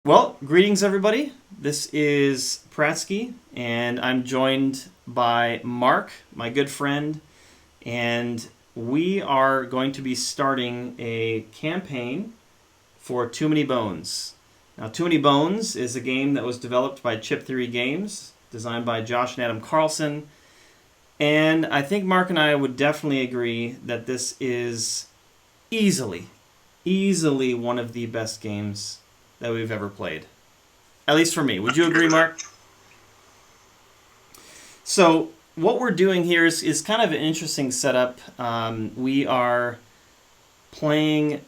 Well, greetings everybody. This is Prattski, and I'm joined by Mark, my good friend, and we are going to be starting a campaign for Too Many Bones. Now, Too Many Bones is a game that was developed by Chip Theory Games, designed by Josh and Adam Carlson, and I think Mark and I would definitely agree that this is easily one of the best games that we've ever played. At least for me. Would you agree, Mark? So what we're doing here is kind of an interesting setup. We are playing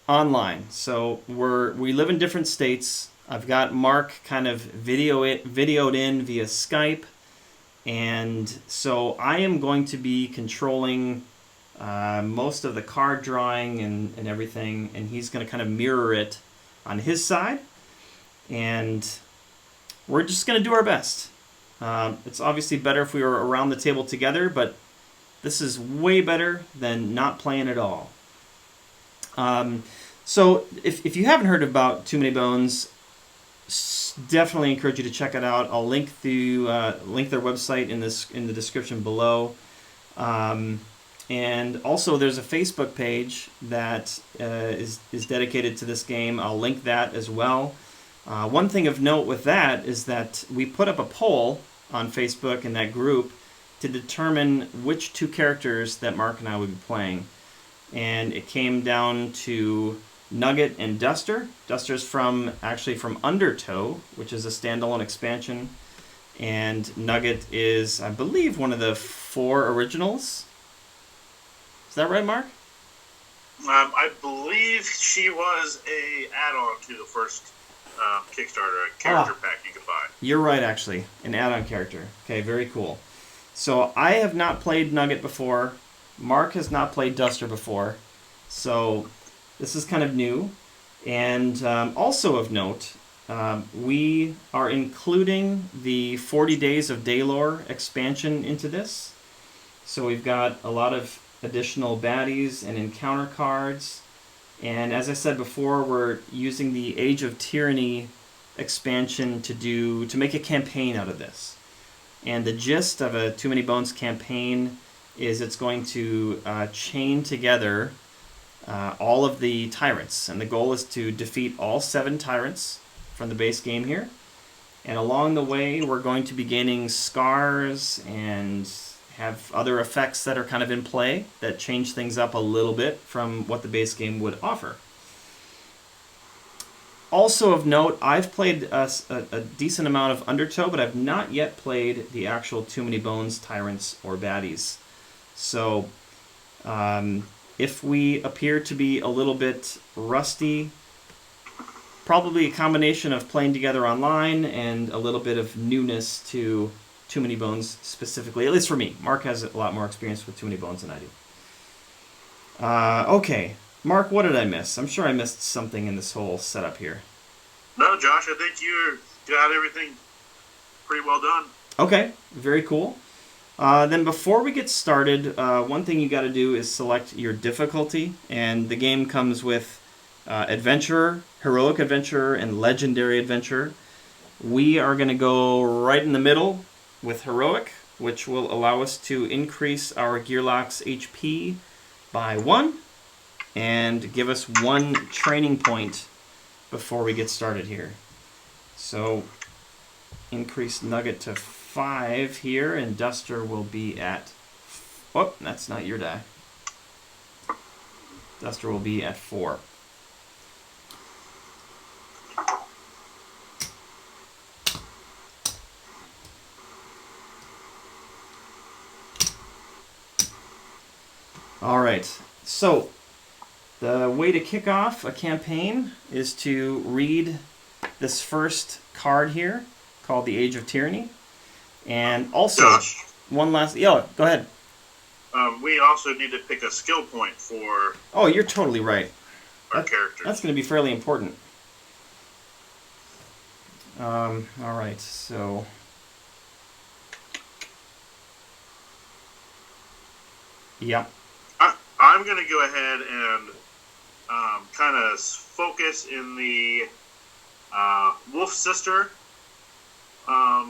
online. So we live in different states. I've got Mark kind of videoed in via Skype. And so I am going to be controlling most of the card drawing and everything. And he's going to kind of mirror it on his side, and we're just going to do our best. It's obviously better if we were around the table together, but this is way better than not playing at all. So if you haven't heard about Too Many Bones, definitely encourage you to check it out. I'll link their website in the description below. And also, there's a Facebook page that is dedicated to this game. I'll link that as well. One thing of note with that is that we put up a poll on Facebook in that group to determine which two characters that Mark and I would be playing. And it came down to Nugget and Duster. Duster's actually from Undertow, which is a standalone expansion. And Nugget is, I believe, one of the 4 originals. Is that right, Mark? I believe she was a add-on to the first Kickstarter, a character pack you could buy. You're right, actually. An add-on character. Okay, very cool. So I have not played Nugget before. Mark has not played Duster before. So this is kind of new. And also of note, we are including the 40 Days of Daylore expansion into this. So we've got a lot of additional baddies and encounter cards, and as I said before, we're using the Age of Tyranny expansion to make a campaign out of this. And the gist of a Too Many Bones campaign is it's going to chain together all of the Tyrants, and the goal is to defeat all 7 Tyrants from the base game here. And along the way, we're going to be gaining scars and have other effects that are kind of in play that change things up a little bit from what the base game would offer. Also of note, I've played a decent amount of Undertow, but I've not yet played the actual Too Many Bones Tyrants or baddies. So if we appear to be a little bit rusty, probably a combination of playing together online and a little bit of newness to Too Many Bones specifically, at least for me. Mark has a lot more experience with Too Many Bones than I do. Okay, Mark, what did I miss? I'm sure I missed something in this whole setup here. No, Josh, I think you got everything pretty well done. Okay, very cool. Then before we get started, one thing you got to do is select your difficulty, and the game comes with Adventurer, Heroic Adventurer, and Legendary Adventurer. We are going to go right in the middle with Heroic, which will allow us to increase our Gearlock's HP by 1 and give us 1 training point before we get started here. So increase Nugget to 5 here, and Duster will be at... Oh, that's not your die. Duster will be at 4. All right, so the way to kick off a campaign is to read this first card here called the Age of Tyranny. And also, Josh, one last... Go ahead. we also need to pick a skill point for... Oh, you're totally right. Our characters. That's going to be fairly important. All right, so... Yeah. I'm going to go ahead and kind of focus in the Wolf Sister, I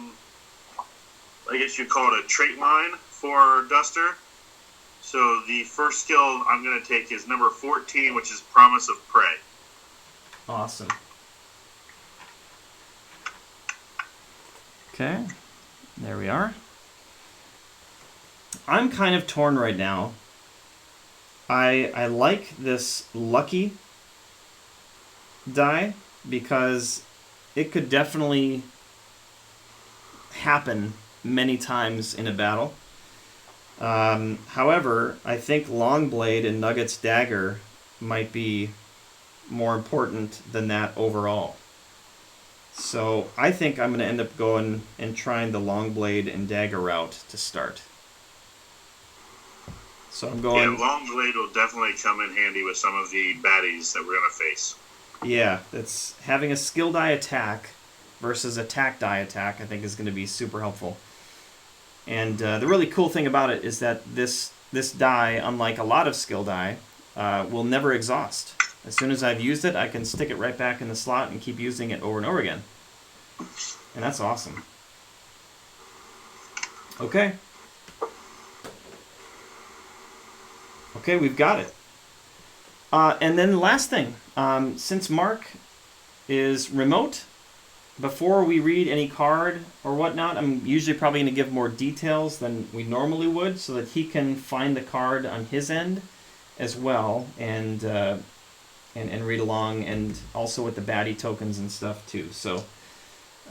guess you'd call it a trait line for Duster. So the first skill I'm going to take is number 14, which is Promise of Prey. Awesome. Okay, there we are. I'm kind of torn right now. I like this lucky die because it could definitely happen many times in a battle. However, I think Longblade and Nugget's Dagger might be more important than that overall. So I think I'm going to end up going and trying the Longblade and Dagger route to start. So I'm going... Yeah, Longblade will definitely come in handy with some of the baddies that we're going to face. Yeah, that's having a skill die attack versus attack die attack, I think is going to be super helpful. And the really cool thing about it is that this die, unlike a lot of skill die, will never exhaust. As soon as I've used it, I can stick it right back in the slot and keep using it over and over again. And that's awesome. Okay. Okay, we've got it. And then the last thing, since Mark is remote, before we read any card or whatnot, I'm usually probably going to give more details than we normally would so that he can find the card on his end as well and read along, and also with the baddie tokens and stuff too. So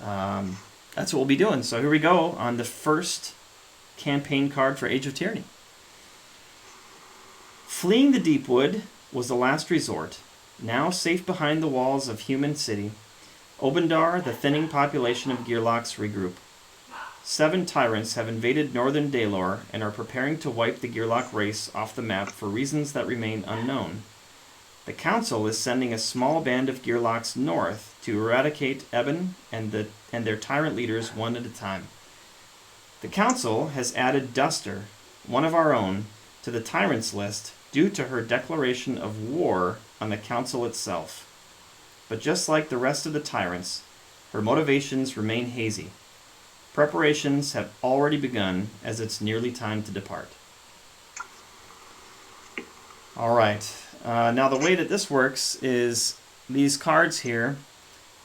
that's what we'll be doing. So here we go on the first campaign card for Age of Tyranny. Fleeing the Deepwood was the last resort. Now safe behind the walls of Human City, Obendar, the thinning population of Gearlocs, regroup. 7 tyrants have invaded northern Daelor and are preparing to wipe the Gearloc race off the map for reasons that remain unknown. The Council is sending a small band of Gearlocs north to eradicate Eben and their tyrant leaders one at a time. The Council has added Duster, one of our own, to the Tyrants list due to her declaration of war on the Council itself. But just like the rest of the Tyrants, her motivations remain hazy. Preparations have already begun as it's nearly time to depart. All right. Now the way that this works is these cards here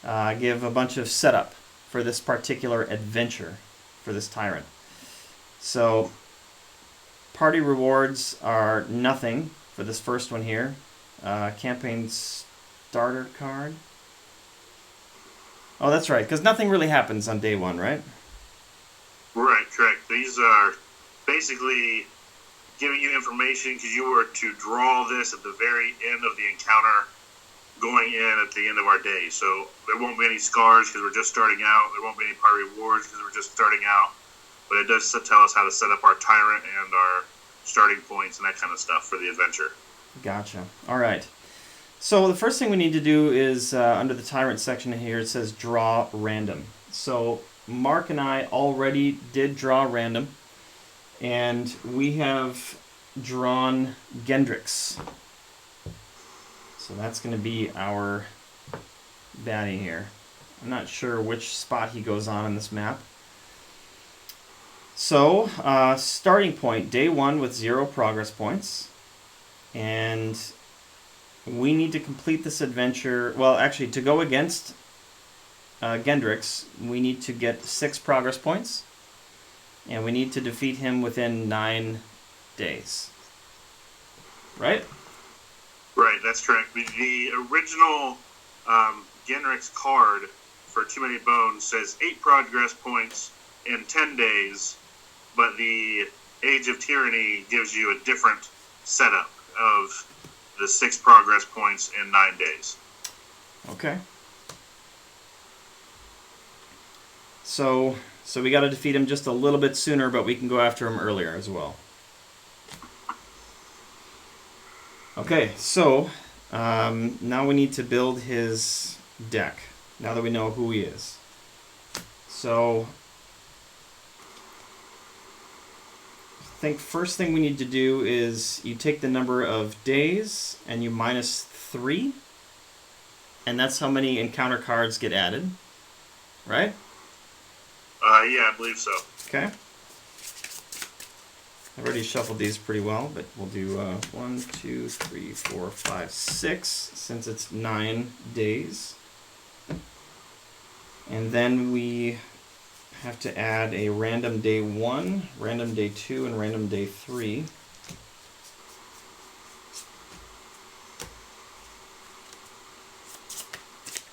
give a bunch of setup for this particular adventure for this Tyrant. So party rewards are nothing for this first one here. Campaign starter card. Oh, that's right, because nothing really happens on day one, right? Right, correct. These are basically giving you information because you were to draw this at the very end of the encounter going in at the end of our day. So there won't be any scars because we're just starting out. There won't be any party rewards because we're just starting out. But it does tell us how to set up our Tyrant and our starting points and that kind of stuff for the adventure. Gotcha. All right. So the first thing we need to do is, under the Tyrant section here, it says draw random. So Mark and I already did draw random, and we have drawn Gendricks. So that's going to be our baddie here. I'm not sure which spot he goes on this map. So, starting point, day 1 with 0 progress points. And we need to complete this adventure. Well, actually, to go against Gendricks, we need to get 6 progress points. And we need to defeat him within 9 days. Right? Right, that's correct. The original Gendricks card for Too Many Bones says 8 progress points in 10 days, but the Age of Tyranny gives you a different setup of the 6 progress points in 9 days. Okay. So we got to defeat him just a little bit sooner, but we can go after him earlier as well. Okay, so now we need to build his deck, now that we know who he is. So I think first thing we need to do is you take the number of days and you minus 3. and that's how many encounter cards get added, right? Yeah, I believe so. Okay. I've already shuffled these pretty well, but we'll do 1, 2, 3, 4, 5, 6, since it's 9 days. And then we have to add a random day 1, random day 2, and random day 3.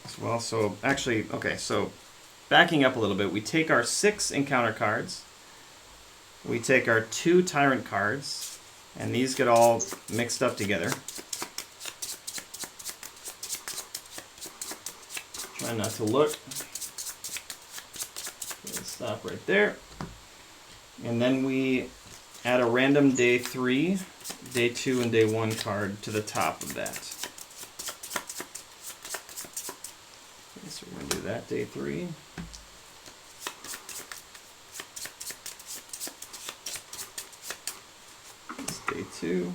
As well, so actually, okay, so backing up a little bit, we take our 6 encounter cards, we take our 2 Tyrant cards, and these get all mixed up together. Try not to look. Stop right there. And then we add a random day 3, day 2, and day 1 card to the top of that. Okay, so we're going to do that, day 3. It's day 2.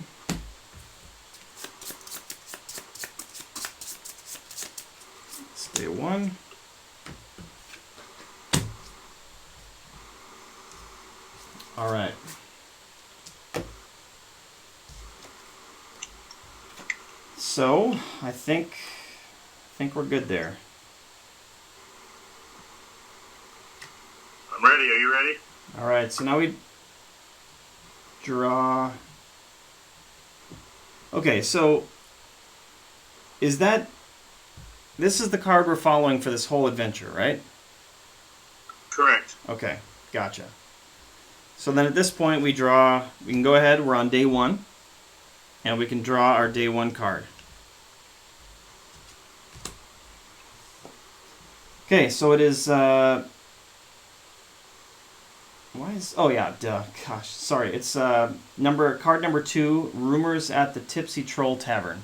It's day 1. All right. So I think we're good there. I'm ready. Are you ready? All right. So now we draw. Okay. So is that this is the card we're following for this whole adventure, right? Correct. Okay. Gotcha. So then at this point we can go ahead, we're on day 1, and we can draw our day 1 card. Okay, so it is, oh yeah, duh, gosh, sorry, it's card number 2, Rumors at the Tipsy Troll Tavern.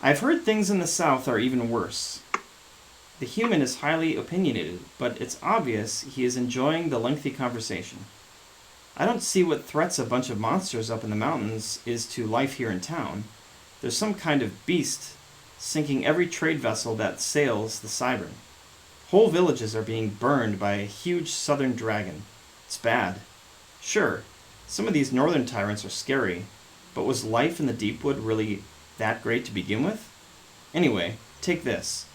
I've heard things in the South are even worse. The human is highly opinionated, but it's obvious he is enjoying the lengthy conversation. I don't see what threats a bunch of monsters up in the mountains is to life here in town. There's some kind of beast sinking every trade vessel that sails the Cybern. Whole villages are being burned by a huge southern dragon. It's bad. Sure, some of these northern tyrants are scary, but was life in the Deepwood really that great to begin with? Anyway, take this.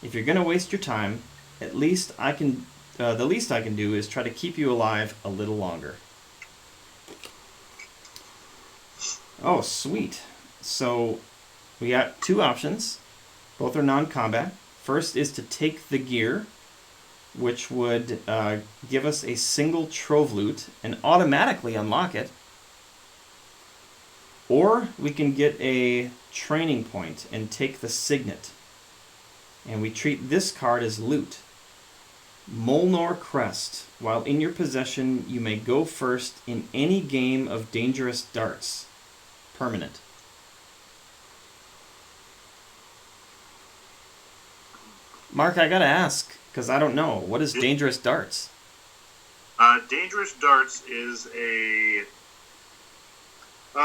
If you're going to waste your time, the least I can do is try to keep you alive a little longer. Oh, sweet. So we got 2 options. Both are non-combat. First is to take the gear, which would give us a single trove loot and automatically unlock it. Or we can get a training point and take the signet. And we treat this card as loot. Molnor Crest. While in your possession, you may go first in any game of dangerous darts. Permanent. Mark, I gotta ask, because I don't know. What is dangerous darts? Dangerous darts is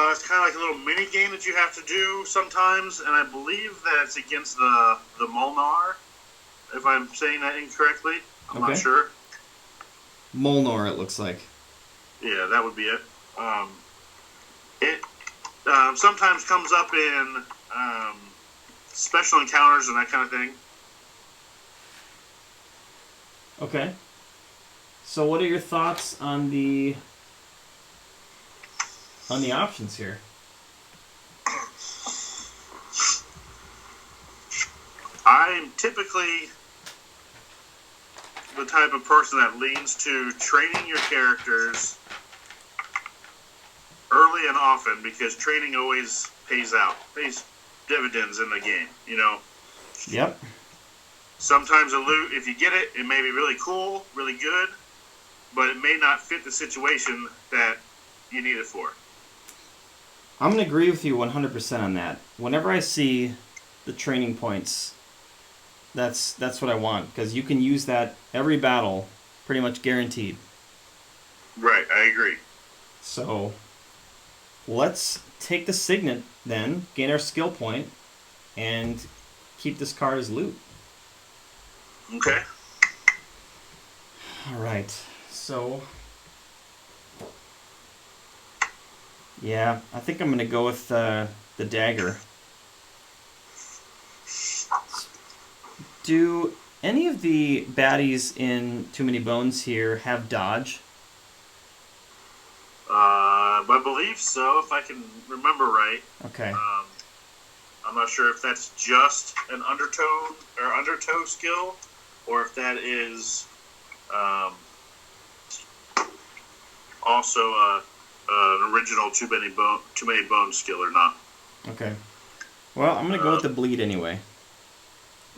it's kind of like a little mini game that you have to do sometimes, and I believe that it's against the Molnar, if I'm saying that incorrectly. I'm not sure. Molnar, it looks like. Yeah, that would be it. It sometimes comes up in special encounters and that kind of thing. Okay. So what are your thoughts on the options here? I'm typically the type of person that leans to training your characters early and often, because training always pays dividends in the game, you know? Yep. Sometimes a loot, if you get it, it may be really cool, really good, but it may not fit the situation that you need it for. I'm going to agree with you 100% on that. Whenever I see the training points, that's what I want, because you can use that every battle, pretty much guaranteed. Right, I agree. So let's take the signet then, gain our skill point, and keep this card as loot. Okay. All right. So, yeah, I think I'm going to go with the dagger. Do any of the baddies in Too Many Bones here have dodge? I believe so, if I can remember right. Okay. I'm not sure if that's just an undertow skill, or if that is also an original Too Many Bones skill or not. Okay. Well, I'm going to go with the bleed anyway.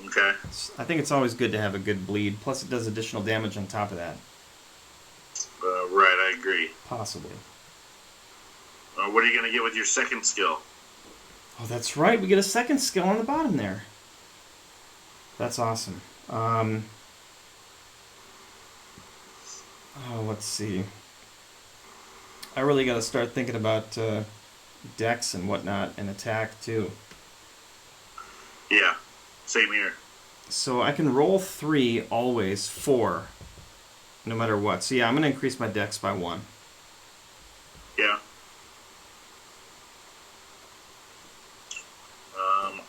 Okay. I think it's always good to have a good bleed. Plus, it does additional damage on top of that. Right, I agree. Possibly. What are you going to get with your second skill? Oh, that's right. We get a second skill on the bottom there. That's awesome. Let's see. I really got to start thinking about dex and whatnot and attack too. Yeah, same here. So I can roll 3 always, 4, no matter what. So yeah, I'm going to increase my dex by 1. Yeah.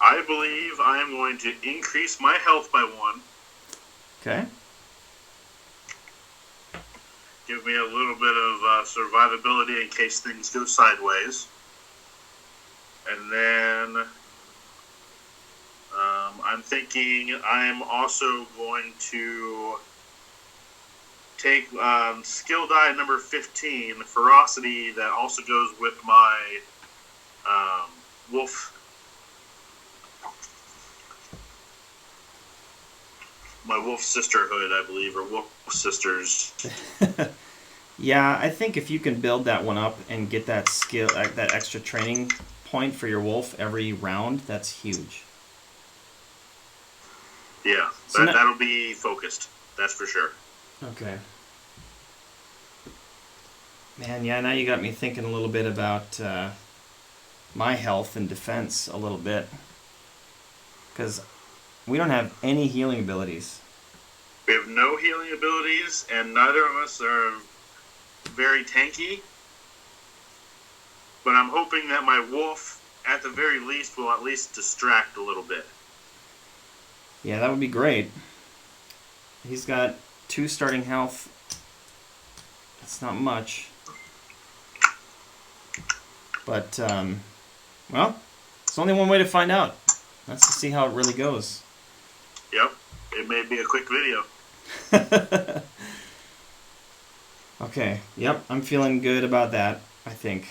I believe I am going to increase my health by 1. Okay. Give me a little bit of survivability in case things go sideways. And then I'm thinking I'm also going to take skill die number 15, ferocity, that also goes with my wolf. My wolf sisterhood, I believe, or wolf sisters. Yeah, I think if you can build that one up and get that skill, that extra training point for your wolf every round, that's huge. Yeah, So that'll be focused. That's for sure. Okay. Man, yeah, now you got me thinking a little bit about my health and defense a little bit. Because we don't have any healing abilities. We have no healing abilities, and neither of us are very tanky. But I'm hoping that my wolf, at the very least, will at least distract a little bit. Yeah, that would be great. He's got 2 starting health. That's not much. But, well, it's only one way to find out. That's to see how it really goes. Yep. It may be a quick video. Okay. Yep. I'm feeling good about that, I think.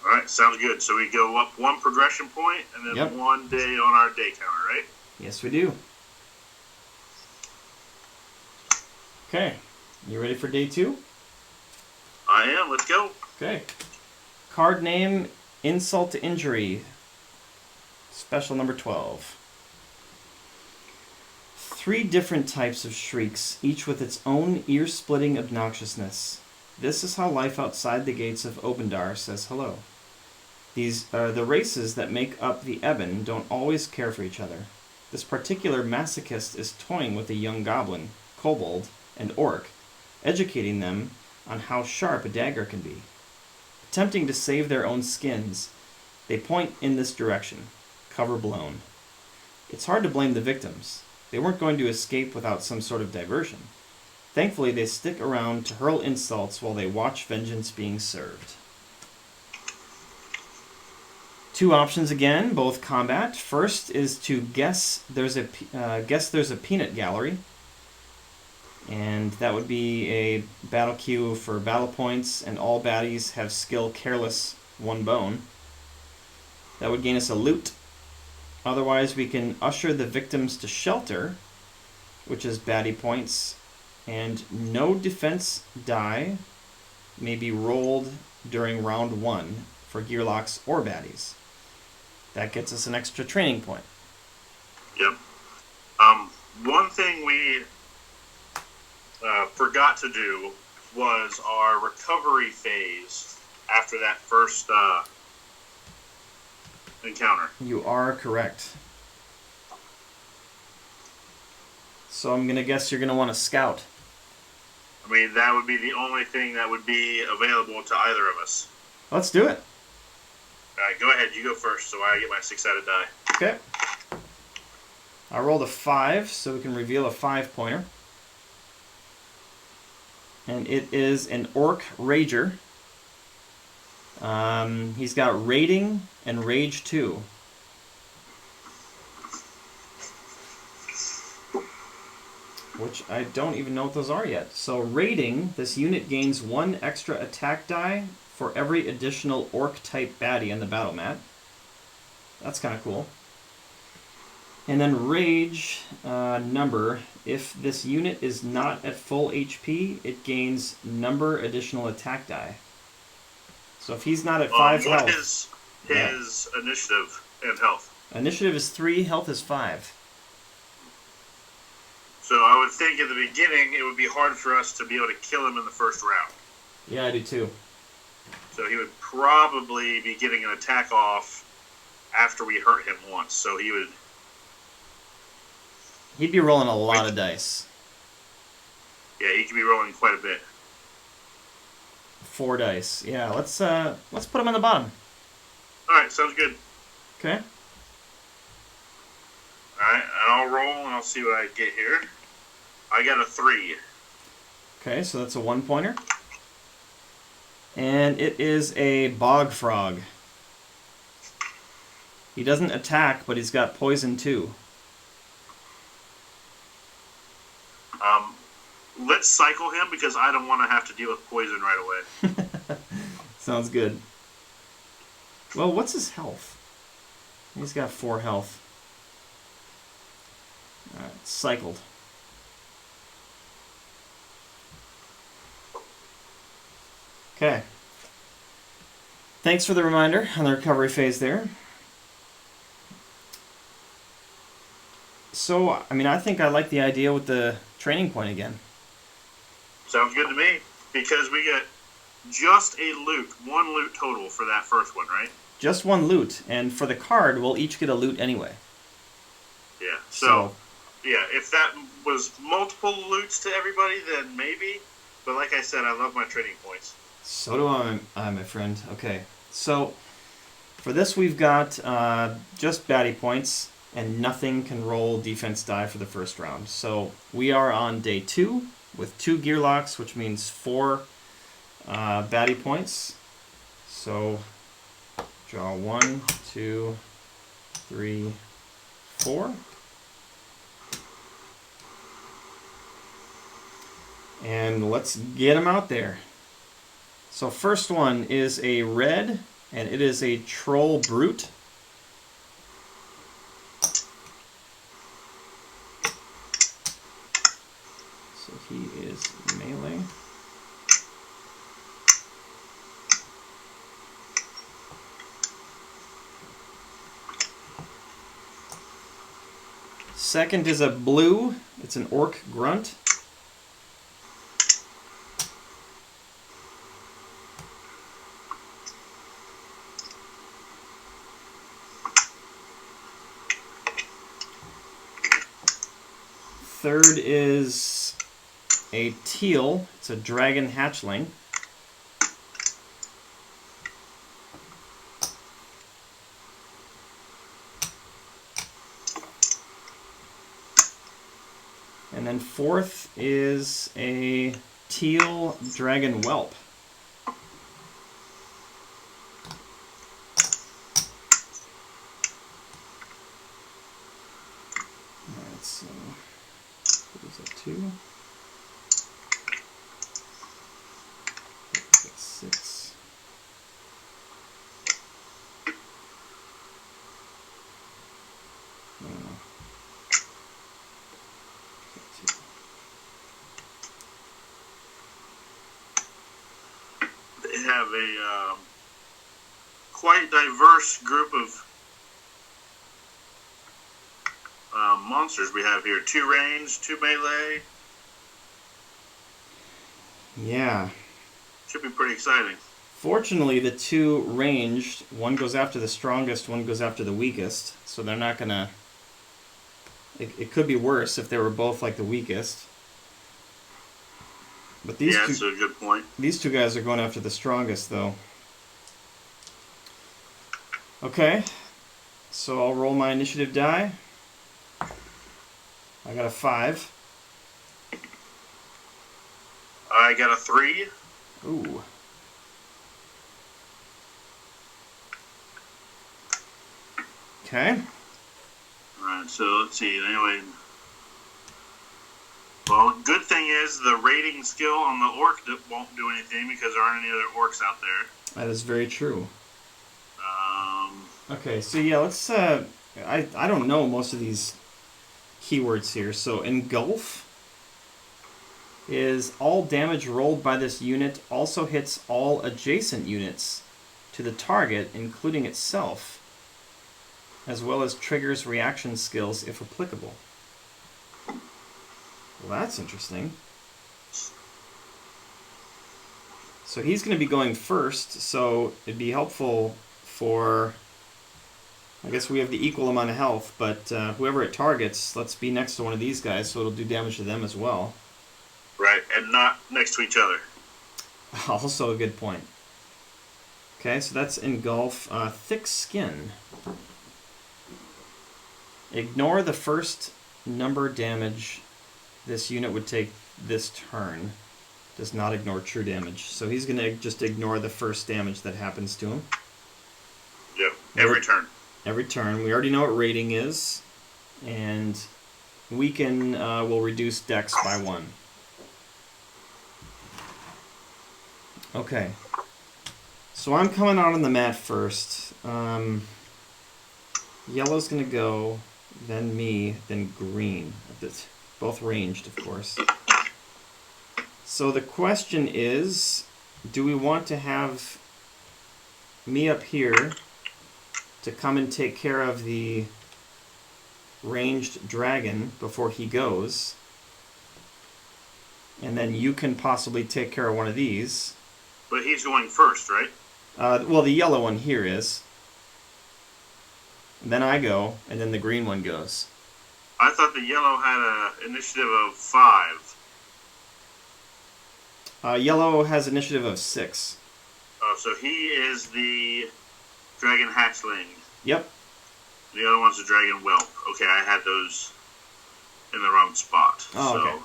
Alright, sounds good. So we go up 1 progression point and then 1 day on our day counter, right? Yes, we do. Okay. You ready for day 2? I am. Let's go. Okay. Card name, Insult to Injury. Special number 12. 3 different types of shrieks, each with its own ear-splitting obnoxiousness. This is how life outside the gates of Obendar says hello. These are the races that make up the Ebon don't always care for each other. This particular masochist is toying with a young goblin, kobold, and orc, educating them on how sharp a dagger can be. Attempting to save their own skins, they point in this direction, cover blown. It's hard to blame the victims. They weren't going to escape without some sort of diversion. Thankfully, they stick around to hurl insults while they watch vengeance being served. 2 options again, both combat. First is to guess there's a peanut gallery, and that would be a battle queue for battle points, and all baddies have skill careless 1 bone. That would gain us a loot. Otherwise, we can usher the victims to shelter, which is baddie points, and no defense die may be rolled during round 1 for gearlocks or baddies. That gets us an extra training point. Yep. One thing we forgot to do was our recovery phase after that first encounter. You are correct. So I'm going to guess you're going to want to scout. I mean, that would be the only thing that would be available to either of us. Let's do it. All right, go ahead. You go first so I get my 6-sided die. Okay. I rolled a 5, so we can reveal a 5-pointer. And it is an Orc Rager. He's got Raiding and Rage 2. Which I don't even know what those are yet. So Raiding, this unit gains 1 extra attack die for every additional Orc-type baddie on the battle mat. That's kind of cool. And then Rage number, if this unit is not at full HP, it gains number additional attack die. So if he's not at 5 health... What is his initiative and health? Initiative is 3, health is 5. So I would think at the beginning it would be hard for us to be able to kill him in the first round. Yeah, I do too. So he would probably be getting an attack off after we hurt him once. So he would... He'd be rolling a lot of dice. Yeah, he could be rolling quite a bit. 4 dice. Yeah, let's put him on the bottom. All right, sounds good. Okay. All right, and I'll roll and I'll see what I get here. I got a 3. Okay, so that's a 1-pointer. And it is a Bog Frog. He doesn't attack, but he's got poison too. Let's cycle him because I don't want to have to deal with poison right away. Sounds good. Well, what's his health? He's got 4 health. Alright, cycled. Okay. Thanks for the reminder on the recovery phase there. So, I mean, I think I like the idea with the training point again. Sounds good to me. Because we get just a loot, 1 loot total for that first one, right? Just 1 loot, and for the card, we'll each get a loot anyway. Yeah, so yeah, if that was multiple loots to everybody, then maybe. But like I said, I love my training points. So do I, my friend. Okay, so for this we've got just baddie points, and nothing can roll defense die for the first round. So we are on day 2 with 2 gear locks, which means 4 baddie points. So draw 1, 2, 3, 4. And let's get them out there. So first one is a red, and it is a Troll Brute. So he is melee. Second is a blue. It's an Orc Grunt. Third is a teal. It's a dragon hatchling. And then fourth is a teal dragon whelp. Alright, so what is that, 2? That's 6. No. They have a quite diverse group of monsters we have here. 2 range, 2 melee. Yeah. Should be pretty exciting. Fortunately, the two ranged, one goes after the strongest, one goes after the weakest. So they're not going to... It could be worse if they were both like the weakest. But that's a good point. These two guys are going after the strongest, though. Okay. So I'll roll my initiative die. I got a 5. I got a 3. Ooh. Okay. Alright, so let's see. Anyway. Well, good thing is the rating skill on the orc won't do anything because there aren't any other orcs out there. That is very true. Okay, so yeah, let's... I don't know most of these keywords here. So engulf is all damage rolled by this unit also hits all adjacent units to the target, including itself, as well as triggers reaction skills if applicable. Well, that's interesting. So he's going to be going first, so it'd be helpful for... I guess we have the equal amount of health, but whoever it targets, let's be next to one of these guys, so it'll do damage to them as well. Right, and not next to each other. Also a good point. Okay, so that's engulf. Thick skin. Ignore the first number damage this unit would take this turn. Does not ignore true damage. So he's going to just ignore the first damage that happens to him. Yep, every turn. Every turn. We already know what rating is. And weaken will reduce dex by 1. Okay. So I'm coming out on the mat first. Yellow's going to go, then me, then green. Both ranged, of course. So the question is, do we want to have me up here to come and take care of the ranged dragon before he goes? And then you can possibly take care of one of these. But he's going first, right? Well, the yellow one here is. Then I go, and then the green one goes. I thought the yellow had an initiative of 5. Yellow has initiative of 6. Oh, so he is the dragon hatchling. Yep. The other one's the dragon whelp. Okay, I had those in the wrong spot. Oh, okay. So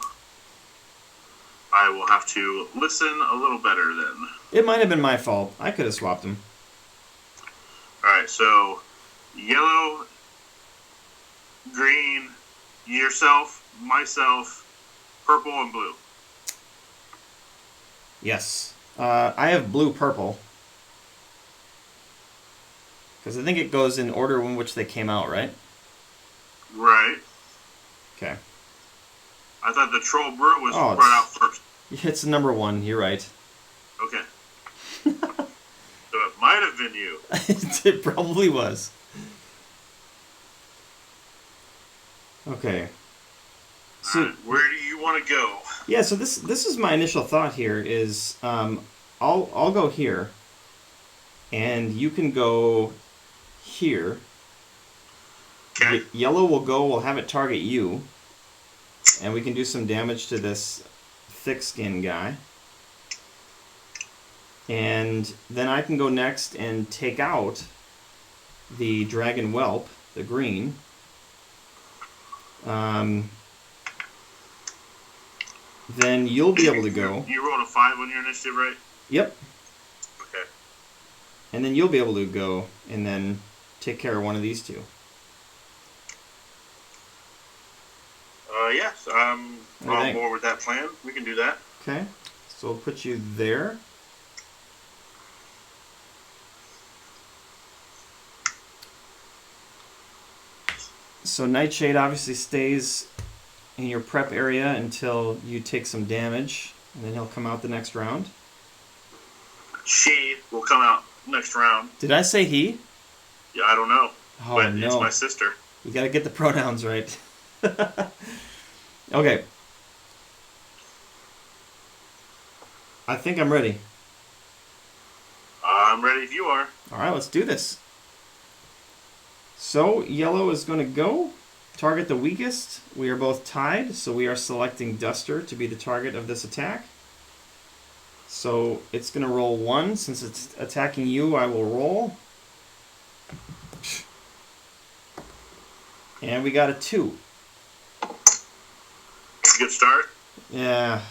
I will have to listen a little better then. It might have been my fault. I could have swapped them. Alright, so yellow, green, yourself, myself, purple, and blue. Yes. I have blue-purple. Because I think it goes in order in which they came out, right? Right. Okay. I thought the troll brute was brought out first. It's number 1, you're right. Okay. So it might have been you. It probably was. Okay. So where do you want to go? Yeah, so this is my initial thought here is I'll go here, and you can go here. Okay. Yellow will go, we'll have it target you, and we can do some damage to this thick skin guy. And then I can go next and take out the dragon whelp, the green. Then you'll be able to go. You rolled a 5 on your initiative, right? Yep. Okay. And then you'll be able to go and then take care of one of these two. Yes, I'm on board with that plan. We can do that. Okay. So we'll put you there. So Nightshade obviously stays in your prep area until you take some damage, and then he'll come out the next round. She will come out next round. Did I say he? Yeah, I don't know. Oh, but no. It's my sister. You gotta get the pronouns right. Okay. I think I'm ready. I'm ready if you are. All right, let's do this. So, yellow is going to go. Target the weakest. We are both tied, so we are selecting Duster to be the target of this attack. So, it's going to roll 1. Since it's attacking you, I will roll. And we got a 2. Good start. Yeah.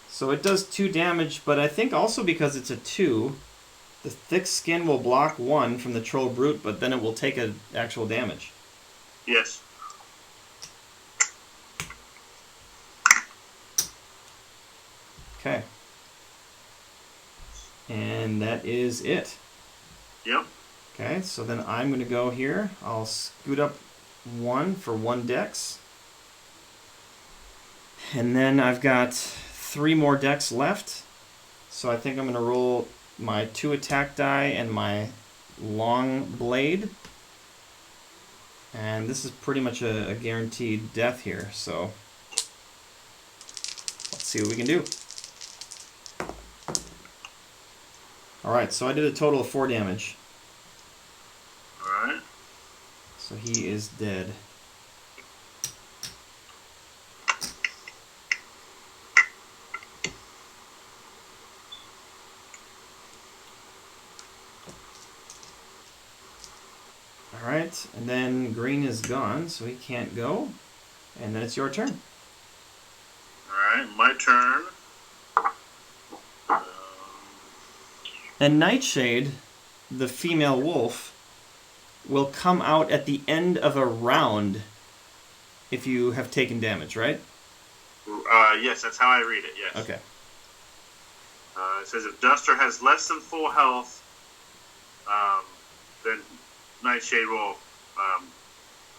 So it does 2 damage, but I think also because it's a 2, the thick skin will block 1 from the Troll Brute, but then it will take an actual damage. Yes. Okay. And that is it. Yep. Okay, so then I'm going to go here. I'll scoot up 1 for 1 dex. And then I've got 3 more decks left. So I think I'm going to roll my 2 attack die and my long blade. And this is pretty much a guaranteed death here. So let's see what we can do. Alright, so I did a total of 4 damage. Alright. So he is dead. Alright, and then green is gone, so he can't go. And then it's your turn. Alright, my turn. And Nightshade, the female wolf, will come out at the end of a round if you have taken damage, right? Yes, that's how I read it, yes. Okay. It says if Duster has less than full health, then Nightshade will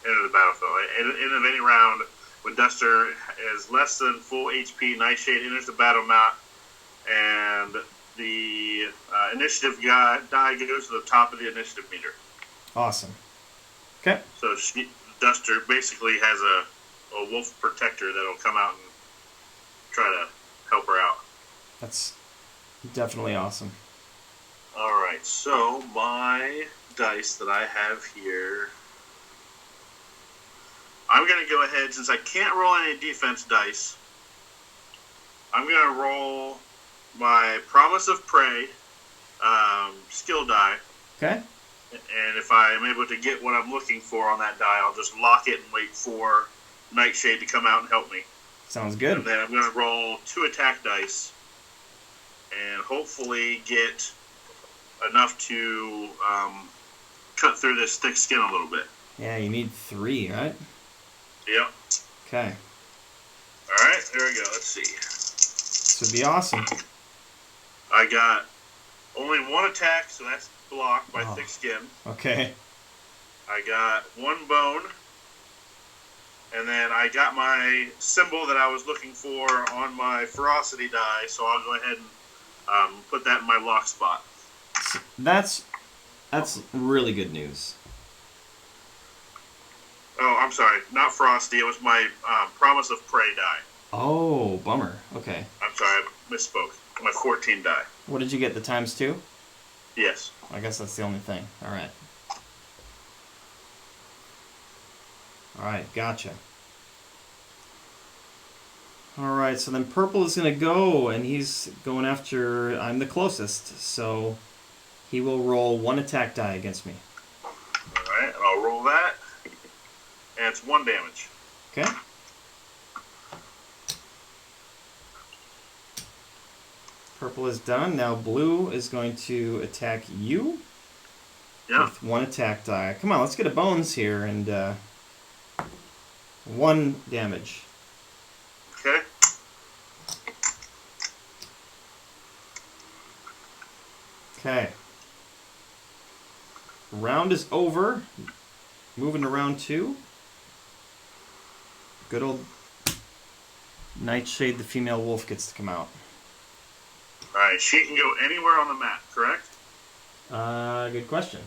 enter the battlefield. At the end of any round, when Duster is less than full HP, Nightshade enters the battle map, and the initiative die goes to the top of the initiative meter. Awesome. Okay. So Duster basically has a wolf protector that'll come out and try to help her out. That's definitely awesome. Alright, so my dice that I have here, I'm going to go ahead, since I can't roll any defense dice, I'm going to roll my Promise of Prey skill die. Okay. And if I'm able to get what I'm looking for on that die, I'll just lock it and wait for Nightshade to come out and help me. Sounds good. And then I'm going to roll 2 attack dice and hopefully get enough to cut through this thick skin a little bit. Yeah, you need 3, right? Yep. Okay. Alright, there we go. Let's see. This would be awesome. I got only 1 attack, so that's blocked by thick skin. Okay. I got 1 bone. And then I got my symbol that I was looking for on my ferocity die, so I'll go ahead and put that in my lock spot. That's really good news. Oh, I'm sorry. Not Frosty. It was my Promise of Prey die. Oh, bummer. Okay. I'm sorry. I misspoke. My 14 die. What did you get, the ×2? Yes. I guess that's the only thing. All right. All right, gotcha. All right, so then purple is going to go, and he's going after... I'm the closest, so he will roll 1 attack die against me. All right, and I'll roll that. And it's 1 damage. Okay. Purple is done. Now blue is going to attack you. Yeah. With 1 attack die. Come on, let's get a bones here, and 1 damage. Okay. Okay. Round is over. Moving to round 2. Good old Nightshade, the female wolf, gets to come out. Alright, she can go anywhere on the map, correct? Good question.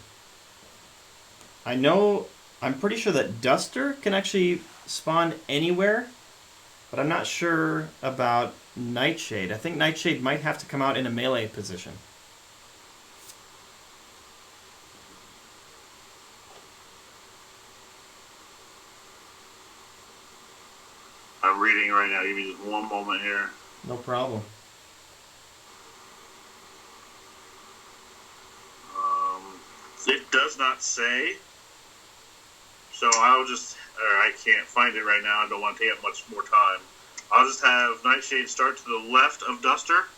I'm pretty sure that Duster can actually spawn anywhere, but I'm not sure about Nightshade. I think Nightshade might have to come out in a melee position. I'm reading right now. Give me just one moment here. No problem. It does not say. So I'll just... Or I can't find it right now. I don't want to take up much more time. I'll just have Nightshade start to the left of Duster.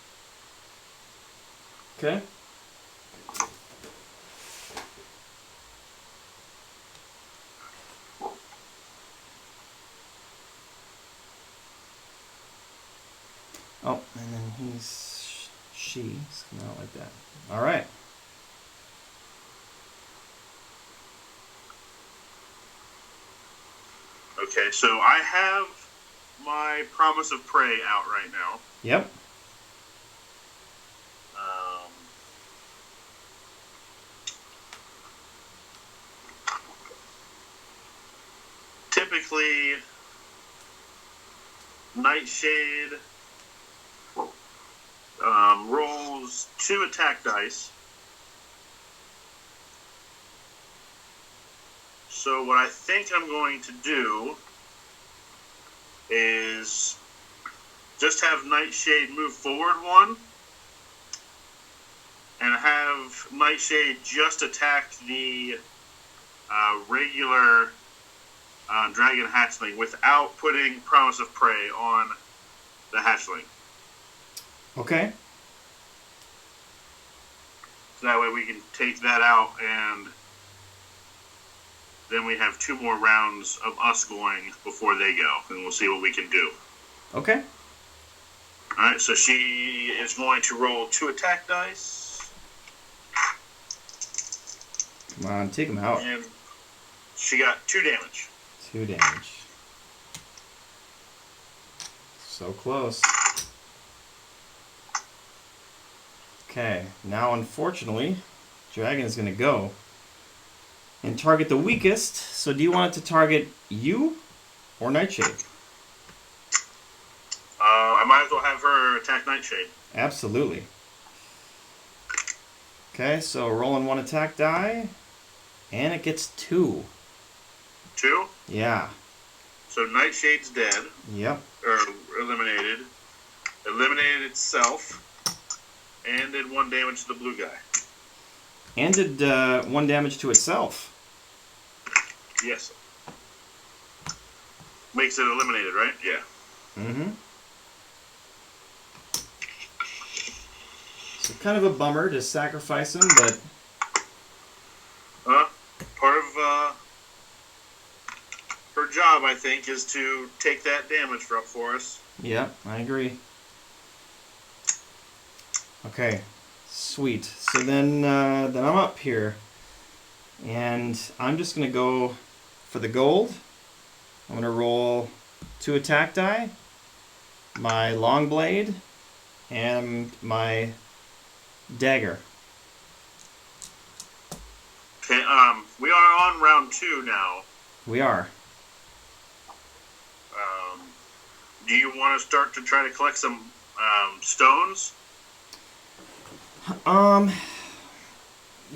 Okay. Oh, and then she's coming out like that. All right. Okay, so I have my Promise of Prey out right now. Yep. Typically, Nightshade rolls 2 attack dice. So what I think I'm going to do is just have Nightshade move forward 1 and have Nightshade just attack the regular dragon hatchling without putting Promise of Prey on the hatchling. Okay. So that way we can take that out, and then we have 2 more rounds of us going before they go, and we'll see what we can do. Okay. Alright, so she is going to roll 2 attack dice. Come on, take him out. And she got 2 damage. 2 damage. So close. Okay, now unfortunately, Dragon is going to go and target the weakest. So do you want it to target you or Nightshade? I might as well have her attack Nightshade. Absolutely. Okay, so rolling 1 attack die, and it gets 2. 2? Yeah. So Nightshade's dead. Yep. Or eliminated. Eliminated itself. And did 1 damage to the blue guy. And did 1 damage to itself. Yes. Makes it eliminated, right? Yeah. Mm-hmm. So kind of a bummer to sacrifice him, but... Part of her job, I think, is to take that damage for us. Yeah, I agree. Okay, sweet. So then I'm up here, and I'm just gonna go for the gold. I'm gonna roll 2 attack die, my long blade, and my dagger. Okay, we are on round 2 now. We are. Do you want to start to try to collect some stones?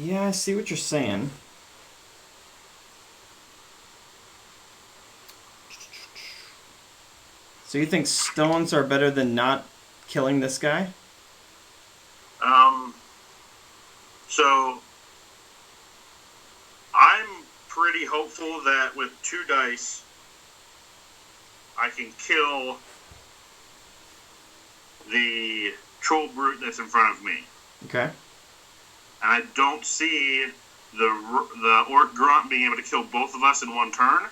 Yeah, I see what you're saying. So you think stones are better than not killing this guy? So I'm pretty hopeful that with 2 dice, I can kill the troll brute that's in front of me. Okay. And I don't see the orc grunt being able to kill both of us in 1 turn.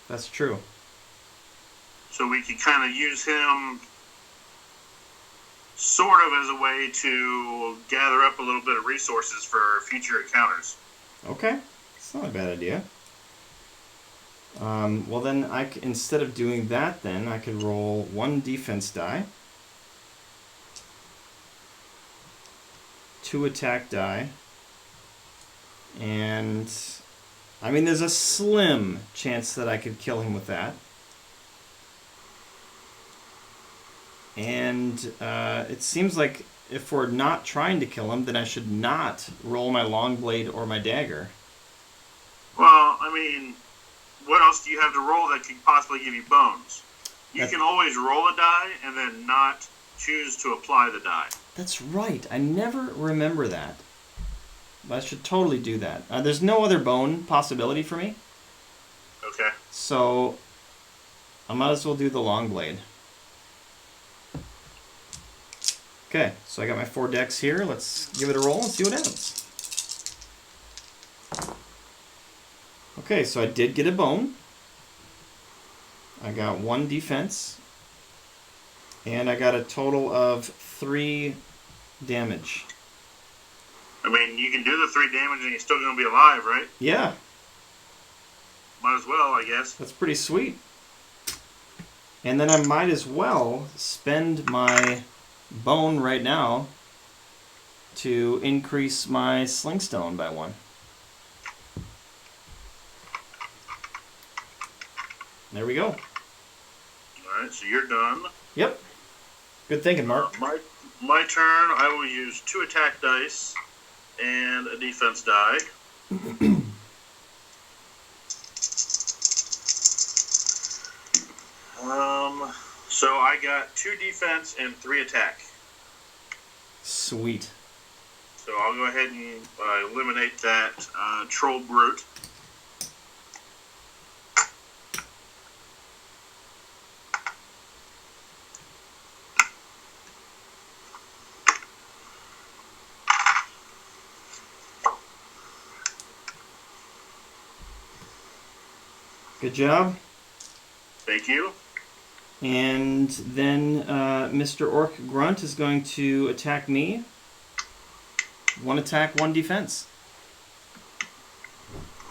That's true. So we can kind of use him sort of as a way to gather up a little bit of resources for future encounters. Okay. It's not a bad idea. Well then, instead of doing that then, I could roll 1 defense die. 2 attack die. And... I mean, there's a slim chance that I could kill him with that. And it seems like if we're not trying to kill him, then I should not roll my long blade or my dagger. Well, I mean, what else do you have to roll that could possibly give you bones? You can always roll a die and then not choose to apply the die. That's right. I never remember that. But I should totally do that. There's no other bone possibility for me. Okay. So I might as well do the long blade. Okay, so I got my 4 decks here. Let's give it a roll and see what happens. Okay, so I did get a bone. I got 1 defense. And I got a total of 3 damage. I mean, you can do the 3 damage and you're still going to be alive, right? Yeah. Might as well, I guess. That's pretty sweet. And then I might as well spend my bone right now to increase my slingstone by 1. There we go. Alright, so you're done. Yep. Good thinking, Mark. My turn, I will use 2 attack dice and a defense die. So I got 2 defense and 3 attack. Sweet. So I'll go ahead and eliminate that troll brute. Good job. Thank you. And then Mr. Orc Grunt is going to attack me. 1 attack, 1 defense.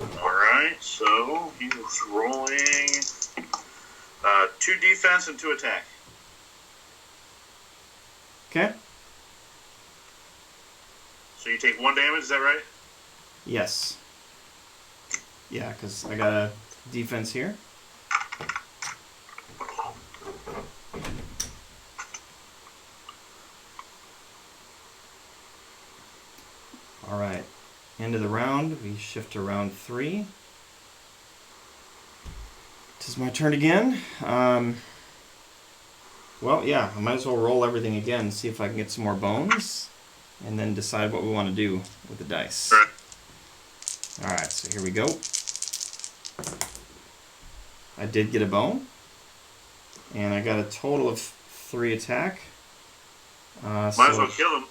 Alright, so he's rolling 2 defense and 2 attack. Okay. So you take 1 damage, is that right? Yes. Yeah, because I got a defense here. Alright, end of the round. We shift to round 3. It is my turn again. Well, yeah, I might as well roll everything again, see if I can get some more bones, and then decide what we want to do with the dice. Alright, so here we go. I did get a bone, and I got a total of 3 attack. Might as well kill him.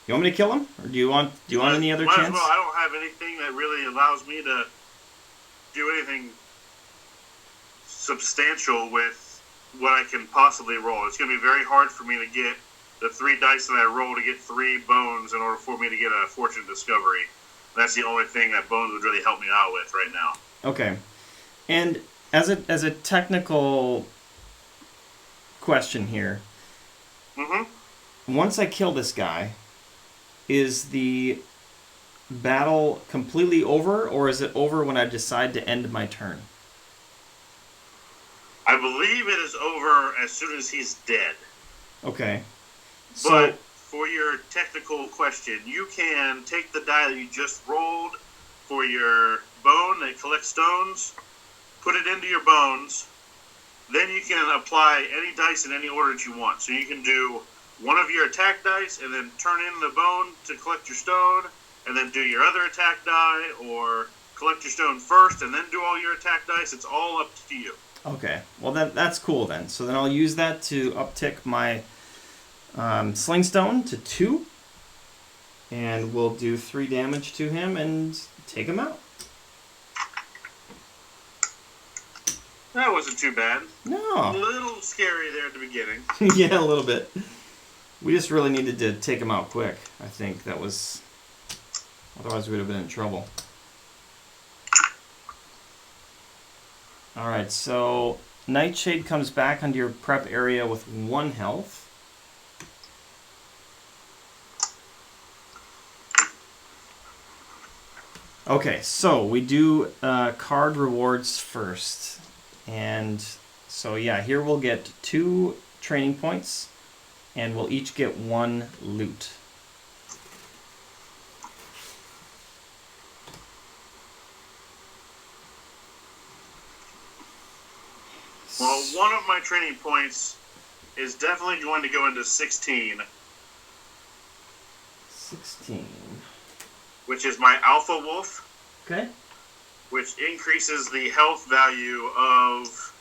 You want me to kill him, or do you want any other chance? chance? As well. I don't have anything that really allows me to do anything substantial with what I can possibly roll. It's going to be very hard for me to get the 3 dice that I roll to get 3 bones in order for me to get a fortune discovery. That's the only thing that bones would really help me out with right now. Okay, and as a technical question here, once I kill this guy, is the battle completely over, or is it over when I decide to end my turn? I believe it is over as soon as he's dead. Okay. But for your technical question, you can take the die that you just rolled for your bone that collects stones, put it into your bones, then you can apply any dice in any order that you want. So you can do one of your attack dice and then turn in the bone to collect your stone, and then do your other attack die, or collect your stone first and then do all your attack dice. It's all up to you. Okay, well that's cool then. So then I'll use that to uptick my slingstone to 2, and we'll do 3 damage to him and take him out. That wasn't too bad. No. A little scary there at the beginning. Yeah, a little bit. We just really needed to take him out quick. I think that was... Otherwise we would have been in trouble. Alright, so Nightshade comes back onto your prep area with 1 health. Okay, so we do card rewards first. And so yeah, here we'll get 2 training points, and we'll each get 1 loot. Well, one of my training points is definitely going to go into 16. 16. Which is my Alpha Wolf. Okay. Which increases the health value of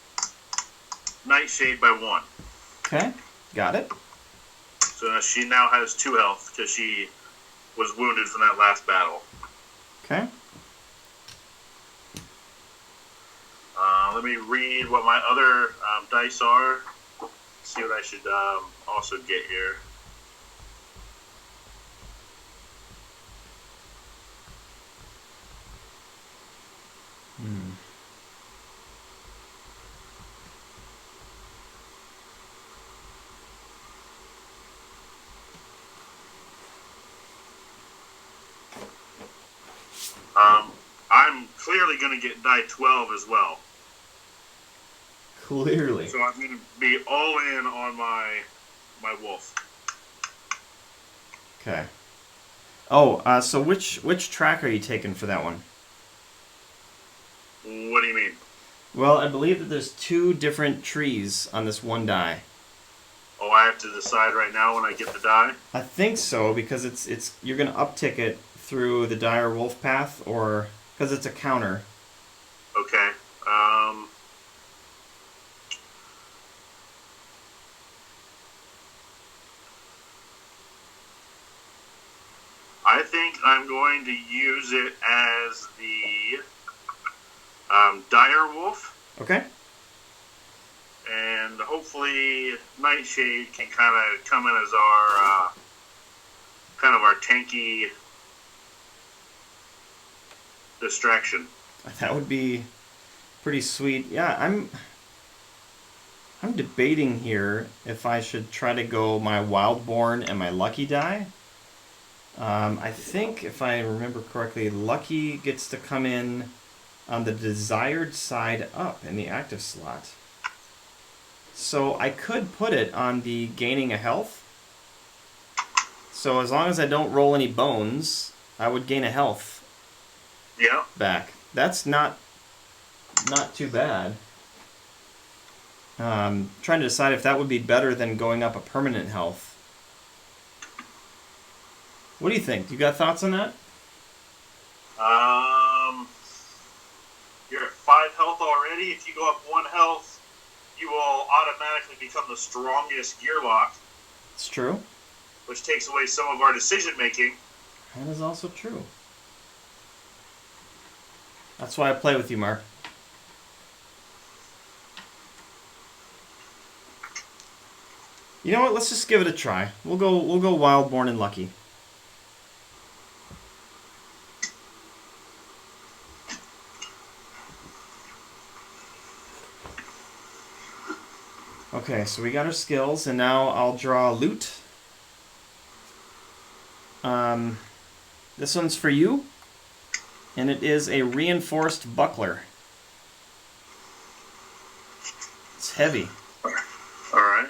Nightshade by 1. Okay, got it. So she now has 2 health because she was wounded from that last battle. Okay. Let me read what my other dice are. See what I should also get here. I'm clearly going to get die 12 as well. Clearly. So I'm going to be all in on my wolf. Okay. Oh, so which track are you taking for that one? What do you mean? Well, I believe that there's 2 different trees on this one die. Oh, I have to decide right now when I get the die? I think so, because it's you're going to uptick it through the dire wolf path, or because it's a counter. Okay. I think I'm going to use it as the dire wolf. Okay. And hopefully Nightshade can kind of come in as our kind of our tanky distraction. That would be pretty sweet. Yeah, I'm debating here if I should try to go my Wildborn and my Lucky die. I think, if I remember correctly, Lucky gets to come in on the desired side up in the active slot. So I could put it on the gaining a health. So as long as I don't roll any bones, I would gain a health back. That's not too bad. Trying to decide if that would be better than going up a permanent health. What do you think? You got thoughts on that? You're at 5 health already. If you go up 1 health, you will automatically become the strongest gear lock. It's true. Which takes away some of our decision making. That is also true. That's why I play with you, Mark. You know what? Let's just give it a try. We'll go Wildborn and Lucky. Okay, so we got our skills, and now I'll draw loot. This one's for you, and it is a reinforced buckler. It's heavy. All right.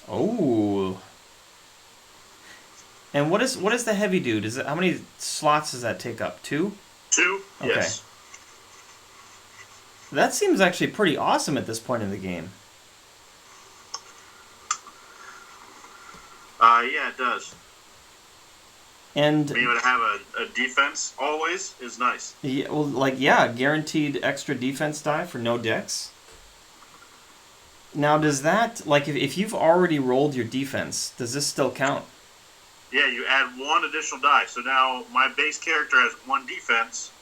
Oh. And what is the heavy dude? How many slots does that take up? 2? 2? Okay. Yes. That seems actually pretty awesome at this point in the game. Yeah, it does. And being able to have a defense always is nice. Yeah, well, guaranteed extra defense die for no dex. Now, does that, if you've already rolled your defense, does this still count? Yeah, you add 1 additional die. So now my base character has 1 defense.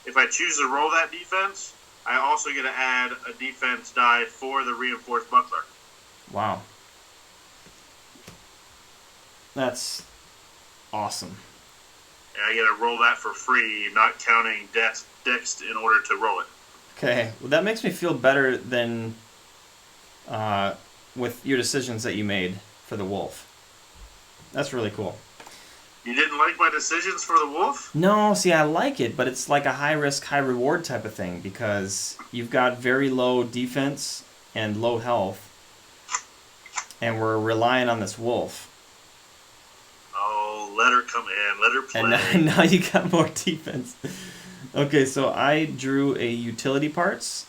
If I choose to roll that defense, I also get to add a defense die for the reinforced buckler. Wow. That's awesome. And I get to roll that for free, not counting dex in order to roll it. Okay, well, that makes me feel better than with your decisions that you made for the wolf. That's really cool. You didn't like my decisions for the wolf? No, see, I like it, but it's like a high-risk, high-reward type of thing because you've got very low defense and low health, and we're relying on this wolf. Oh, let her come in. Let her play. And now you got more defense. Okay, so I drew a utility parts.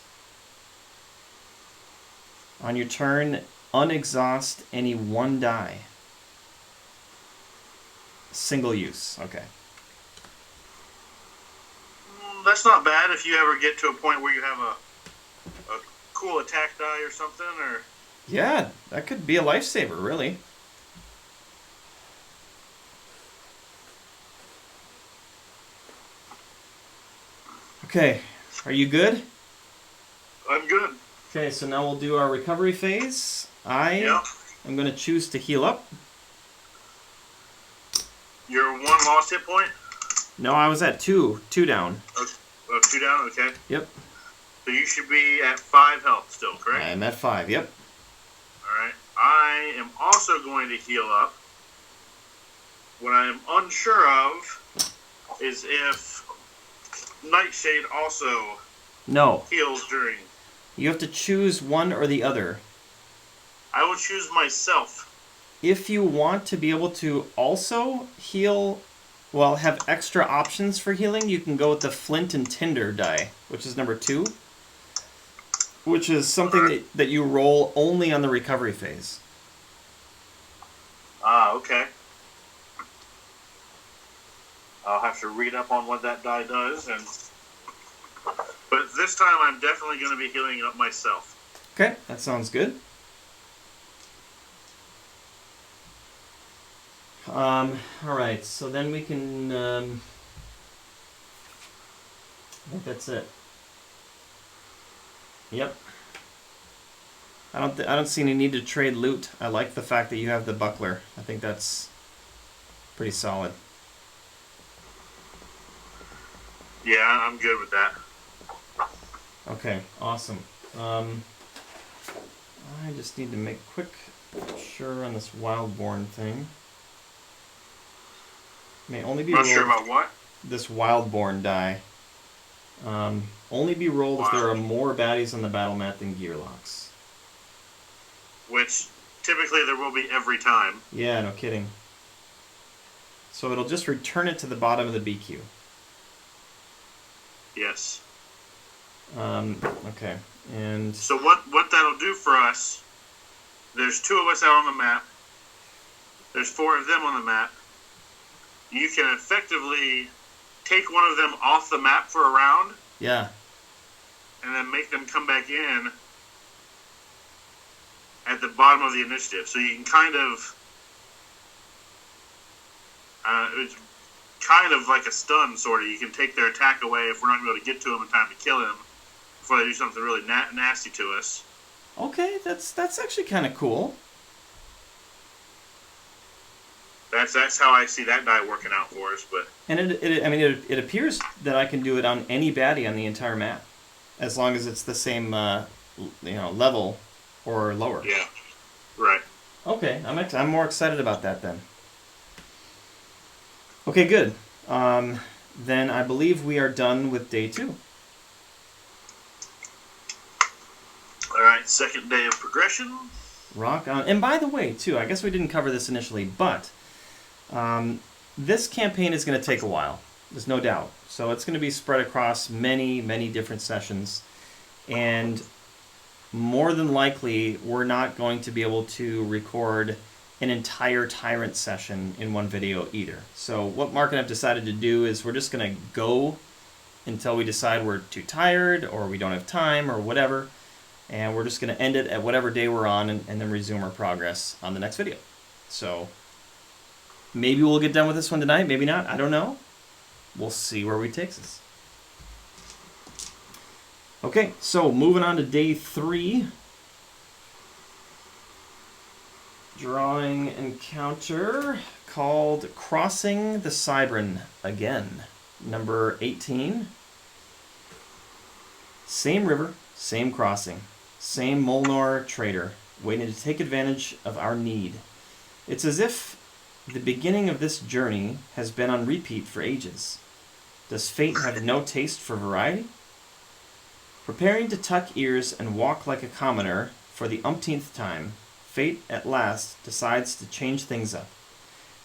On your turn, unexhaust any one die. Single use. Okay. That's not bad if you ever get to a point where you have a cool attack die or something, or... Yeah, that could be a lifesaver, really. Okay, are you good? I'm good. Okay, so now we'll do our recovery phase. I am going to choose to heal up. You're 1 lost hit point? No, I was at 2. 2 down. 2 down? Okay. Yep. So you should be at 5 health still, correct? I'm at 5, yep. Alright. I am also going to heal up. What I am unsure of is if Nightshade also heals during... You have to choose one or the other. I will choose myself. If you want to be able to also heal, well, have extra options for healing, you can go with the Flint and Tinder die, which is number 2, which is something that you roll only on the recovery phase. Ah, okay. I'll have to read up on what that die does, but this time I'm definitely going to be healing up myself. Okay, that sounds good. Alright, so then we can, I think that's it. Yep. I don't see any need to trade loot. I like the fact that you have the buckler. I think that's pretty solid. Yeah, I'm good with that. Okay, awesome. I just need to make quick sure on this Wildborn thing. May only be Not rolled. sure about what? This Wildborn die. Only be rolled if there are more baddies on the battle mat than Gearlocks. Which typically there will be every time. Yeah, no kidding. So it'll just return it to the bottom of the BQ. Yes. Okay. And so what that'll do for us, there's 2 of us out on the map. There's 4 of them on the map. You can effectively take one of them off the map for a round. Yeah. And then make them come back in at the bottom of the initiative. So you can kind of... it's kind of like a stun, sort of. You can take their attack away if we're not going to be able to get to them in time to kill him before they do something really nasty to us. Okay, that's actually kind of cool. That's how I see that die working out for us. But it appears that I can do it on any baddie on the entire map, as long as it's the same level or lower. Yeah, right. Okay, I'm more excited about that then. Okay, good. Then I believe we are done with day 2. All right, second day of progression. Rock on. And by the way, too, I guess we didn't cover this initially, but this campaign is going to take a while. There's no doubt. So it's going to be spread across many, many different sessions. And more than likely, we're not going to be able to record an entire Tyrant session in one video either. So what Mark and I have decided to do is we're just going to go until we decide we're too tired or we don't have time or whatever. And we're just going to end it at whatever day we're on and then resume our progress on the next video. So maybe we'll get done with this one tonight, maybe not, I don't know. We'll see where it takes us. Okay, so moving on to day 3. Drawing encounter called Crossing the Cybran Again. Number 18. Same river, same crossing. Same Molnor trader, waiting to take advantage of our need. It's as if the beginning of this journey has been on repeat for ages. Does fate have no taste for variety? Preparing to tuck ears and walk like a commoner for the umpteenth time, fate at last decides to change things up.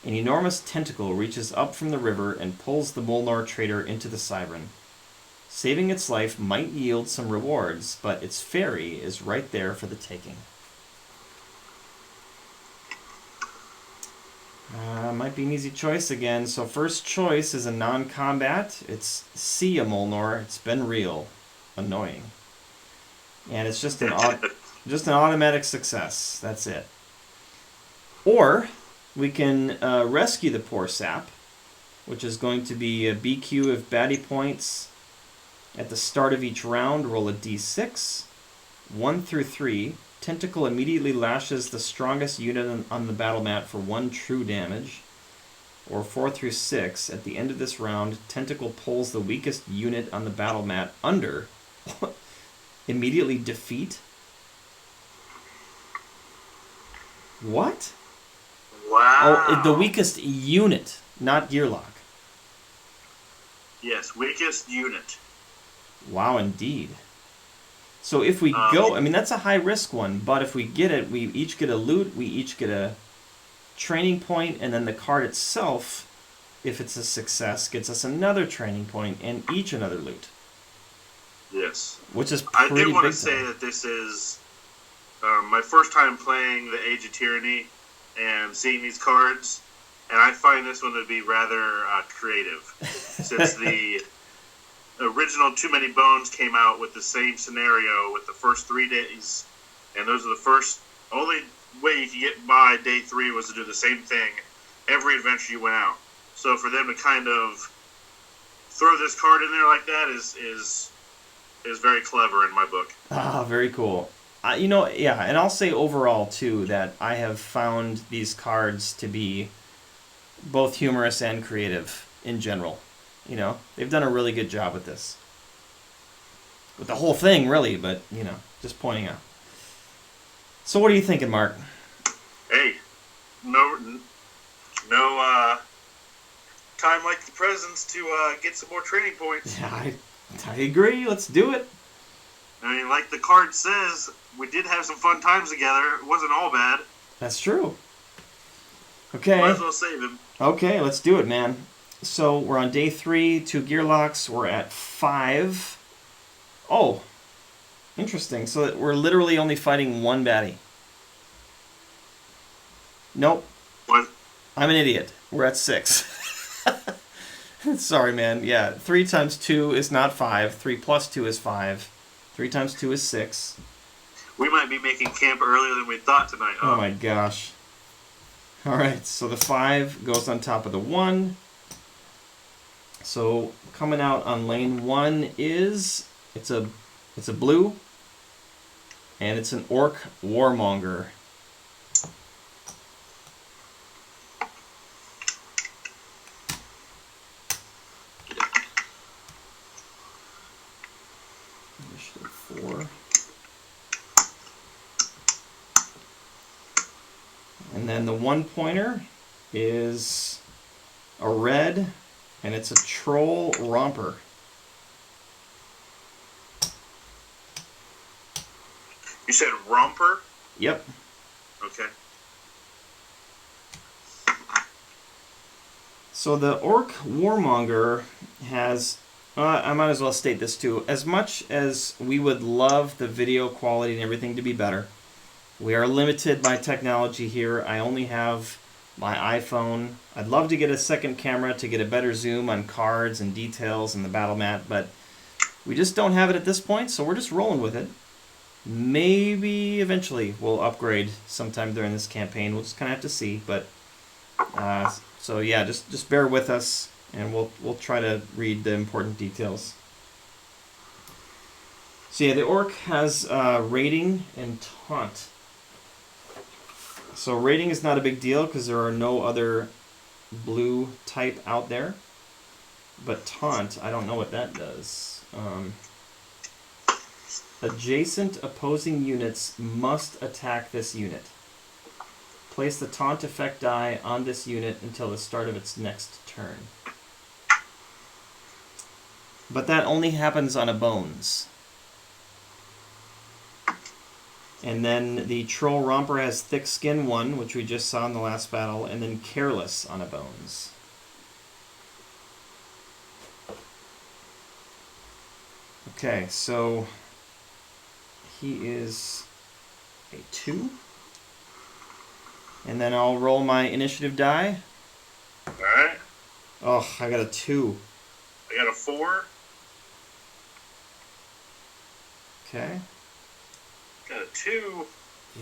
An enormous tentacle reaches up from the river and pulls the Molnor trader into the Cybran. Saving its life might yield some rewards, but its fairy is right there for the taking. Might be an easy choice again. So first choice is a non-combat. It's see a Molnor. It's been real. Annoying. And it's just an automatic success. That's it. Or we can rescue the poor sap, which is going to be a BQ of baddie points. At the start of each round, roll a d6. 1 through 3. Tentacle immediately lashes the strongest unit on the battle mat for 1 true damage. Or 4 through 6. At the end of this round, Tentacle pulls the weakest unit on the battle mat under. Immediately defeat? What? Wow. Oh, the weakest unit, not Gearlock. Yes, weakest unit. Wow, indeed. So if we go, I mean, that's a high-risk one, but if we get it, we each get a loot, we each get a training point, and then the card itself, if it's a success, gets us another training point and each another loot. Yes. Which is pretty big. I do want to big say time. that this is my first time playing the Age of Tyranny and seeing these cards, and I find this one to be rather creative. Since the original Too Many Bones came out with the same scenario with the first 3 days, and those are the first only way you could get by day 3 was to do the same thing every adventure you went out. So for them to kind of throw this card in there like that is very clever in my book. Ah, very cool. Yeah, and I'll say overall, too, that I have found these cards to be both humorous and creative in general. They've done a really good job with this. With the whole thing, really, but, just pointing out. So what are you thinking, Mark? Hey, no time like the presents to get some more training points. Yeah, I agree. Let's do it. I mean, like the card says, we did have some fun times together. It wasn't all bad. That's true. Okay. Might as well save him. Okay, let's do it, man. So we're on day 3, 2 Gearlocks. We're at 5. Oh, interesting. So we're literally only fighting 1 baddie. Nope. What? I'm an idiot. We're at 6. Sorry, man. Yeah, 3 times 2 is not 5. 3 plus 2 is 5. 3 times 2 is 6. We might be making camp earlier than we thought tonight. Oh my gosh. Alright, so the 5 goes on top of the 1. So coming out on lane 1 is it's a blue, and it's an Orc Warmonger. Initiative 4. And then the 1-pointer is a red, and it's a Troll Romper. You said romper? Yep. Okay. So the Orc Warmonger has, I might as well state this too, as much as we would love the video quality and everything to be better, we are limited by technology here. I only have my iPhone. I'd love to get a second camera to get a better zoom on cards and details and the battle mat, but we just don't have it at this point, so we're just rolling with it. Maybe eventually we'll upgrade sometime during this campaign. We'll just kind of have to see, but so yeah, just bear with us, and we'll try to read the important details. So yeah, the Orc has raiding and taunt. So raiding is not a big deal because there are no other blue type out there. But taunt, I don't know what that does. Adjacent opposing units must attack this unit. Place the taunt effect die on this unit until the start of its next turn. But that only happens on a bones. And then the Troll Romper has Thick Skin 1, which we just saw in the last battle, and then Careless on a bones. Okay, so he is a 2. And then I'll roll my initiative die. Alright. Oh, I got a 2. I got a 4. Okay. Got a 2.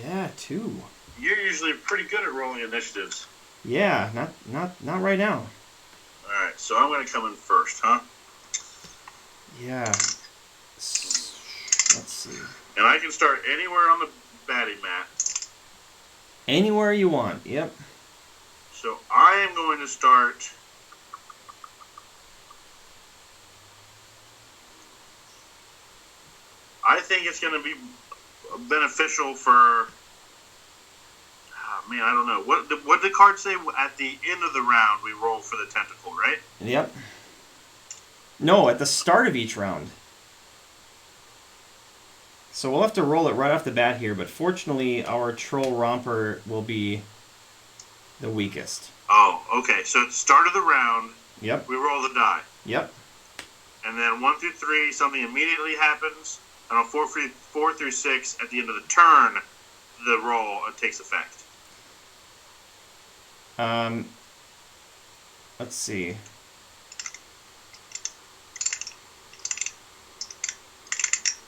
Yeah, 2. You're usually pretty good at rolling initiatives. Yeah, not right now. Alright, so I'm going to come in first, huh? Yeah. Let's see. And I can start anywhere on the batting mat. Anywhere you want, yep. So I am going to start... I think it's going to be beneficial for... man, I don't know. What did the card say? At the end of the round, we roll for the tentacle, right? Yep. No, at the start of each round. So we'll have to roll it right off the bat here, but fortunately our Troll Romper will be the weakest. Oh, okay. So at the start of the round, Yep. we roll the die. Yep. And then 1 through 3, something immediately happens. And on 4 through 6, at the end of the turn, the roll takes effect. Let's see.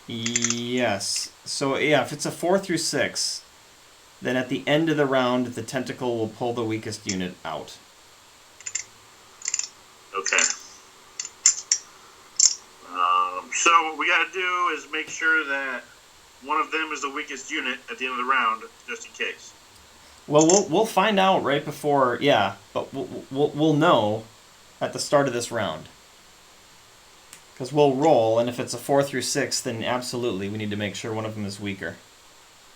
Yes. So yeah, if it's a 4 through 6, then at the end of the round, the tentacle will pull the weakest unit out. Okay. So what we got to do is make sure that one of them is the weakest unit at the end of the round, just in case. Well, we'll find out right before, yeah, but we'll know at the start of this round. Because we'll roll, and if it's a 4 through 6, then absolutely we need to make sure one of them is weaker.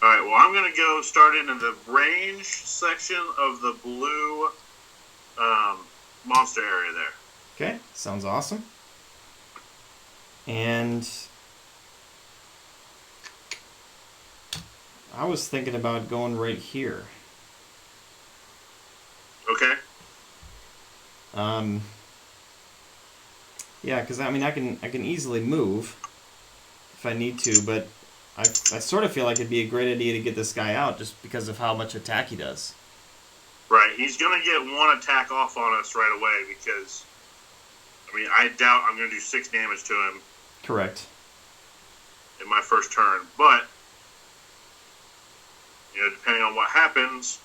Alright, well, I'm going to go start in the range section of the blue monster area there. Okay, sounds awesome. And I was thinking about going right here. Okay. Yeah, because I mean I can easily move if I need to, but I sort of feel like it'd be a great idea to get this guy out just because of how much attack he does. Right, he's going to get one attack off on us right away because, I mean, I doubt I'm going to do 6 damage to him. Correct. In my first turn, but, you know, depending on what happens,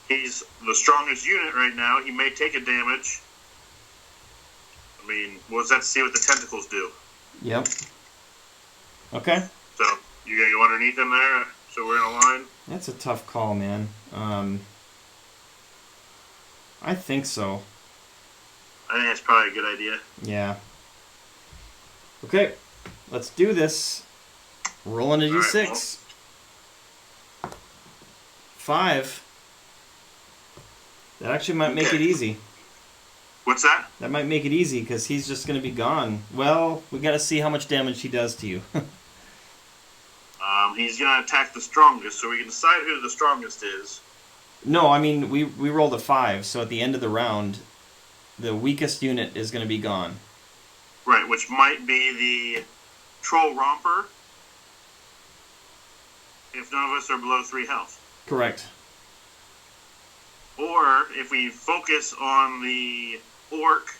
he's the strongest unit right now. He may take a damage. I mean, we'll just have to see what the tentacles do. Yep. Okay. So, you going to go underneath him there so we're in a line? That's a tough call, man. I think so. I think that's probably a good idea. Yeah. Okay, let's do this. Rolling a d6. 5. That actually might make it easy. What's that? That might make it easy because he's just going to be gone. Well, we got to see how much damage he does to you. He's going to attack the strongest, so we can decide who the strongest is. No, I mean, we rolled a 5, so at the end of the round, the weakest unit is going to be gone. Right, which might be the Troll Romper if none of us are below 3 health. Correct. Or if we focus on the Orc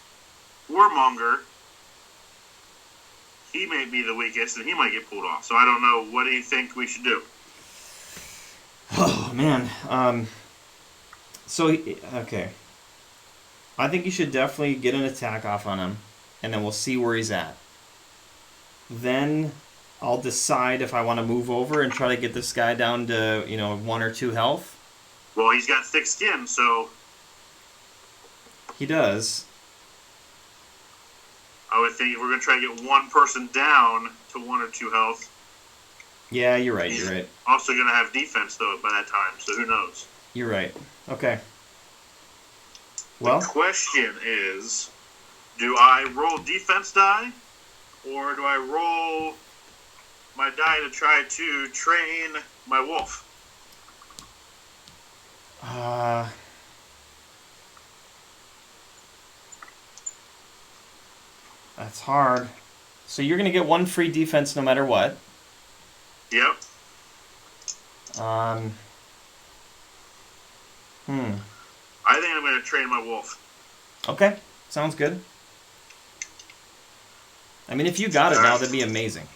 Warmonger, he may be the weakest and he might get pulled off. So I don't know. What do you think we should do? Oh, man. Okay. I think you should definitely get an attack off on him, and then we'll see where he's at. Then I'll decide if I want to move over and try to get this guy down to, 1 or 2 health. Well, he's got thick skin, so... He does. I would think if we're going to try to get one person down to 1 or 2 health... Yeah, you're right, he's you're right. also going to have defense, though, by that time, so who knows? You're right. Okay. Well, the question is, do I roll defense die, or do I roll my die to try to train my wolf? That's hard. So you're going to get 1 free defense no matter what. Yep. Hmm. I think I'm going to train my wolf. Okay. Sounds good. I mean, if you got it now, that'd be amazing.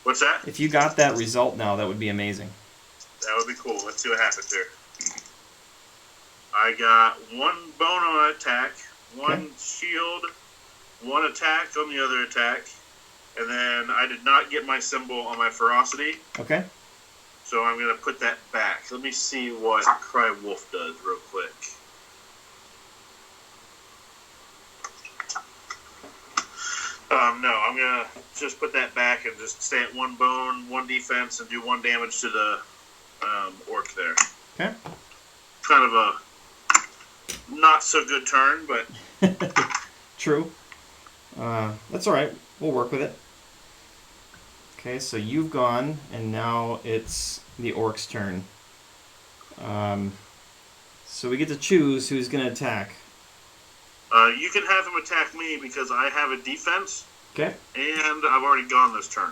What's that? If you got that result now, that would be amazing. That would be cool. Let's see what happens here. I got 1 bone on attack, 1 shield, 1 attack on the other attack, and then I did not get my symbol on my ferocity. Okay. So I'm going to put that back. Let me see what Cry Wolf does real quick. No, I'm going to just put that back and just stay at 1 bone, 1 defense, and do 1 damage to the orc there. Okay. Kind of a not so good turn, but... True. That's alright. We'll work with it. Okay, so you've gone, and now it's the orc's turn. So we get to choose who's going to attack. You can have him attack me because I have a defense. Okay. And I've already gone this turn.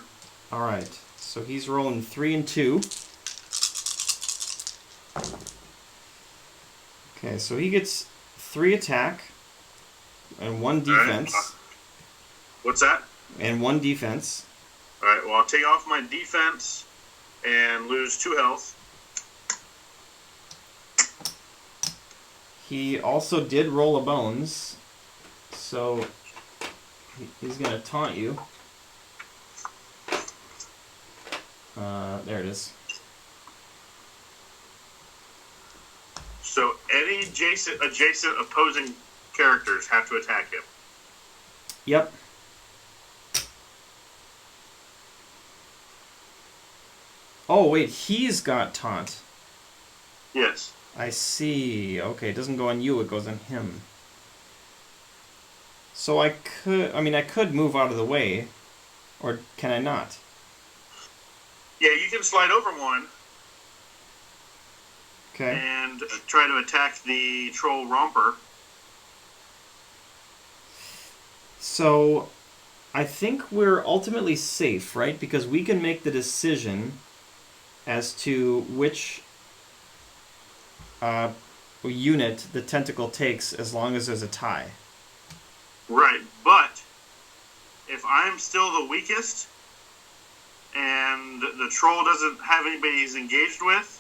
Alright, so he's rolling 3 and 2. Okay, so he gets 3 attack and 1 defense. Right. What's that? And 1 defense. Alright, well, I'll take off my defense and lose 2 health. He also did roll a bones, so he's going to taunt you. There it is. So any adjacent opposing characters have to attack him. Yep. Oh, wait, he's got taunt. Yes. I see. Okay, it doesn't go on you, it goes on him. So I could move out of the way, or can I not? Yeah, you can slide over 1 Okay. and try to attack the troll romper. So I think we're ultimately safe, right? Because we can make the decision as to which unit the tentacle takes as long as there's a tie. Right, but if I'm still the weakest and the troll doesn't have anybody he's engaged with,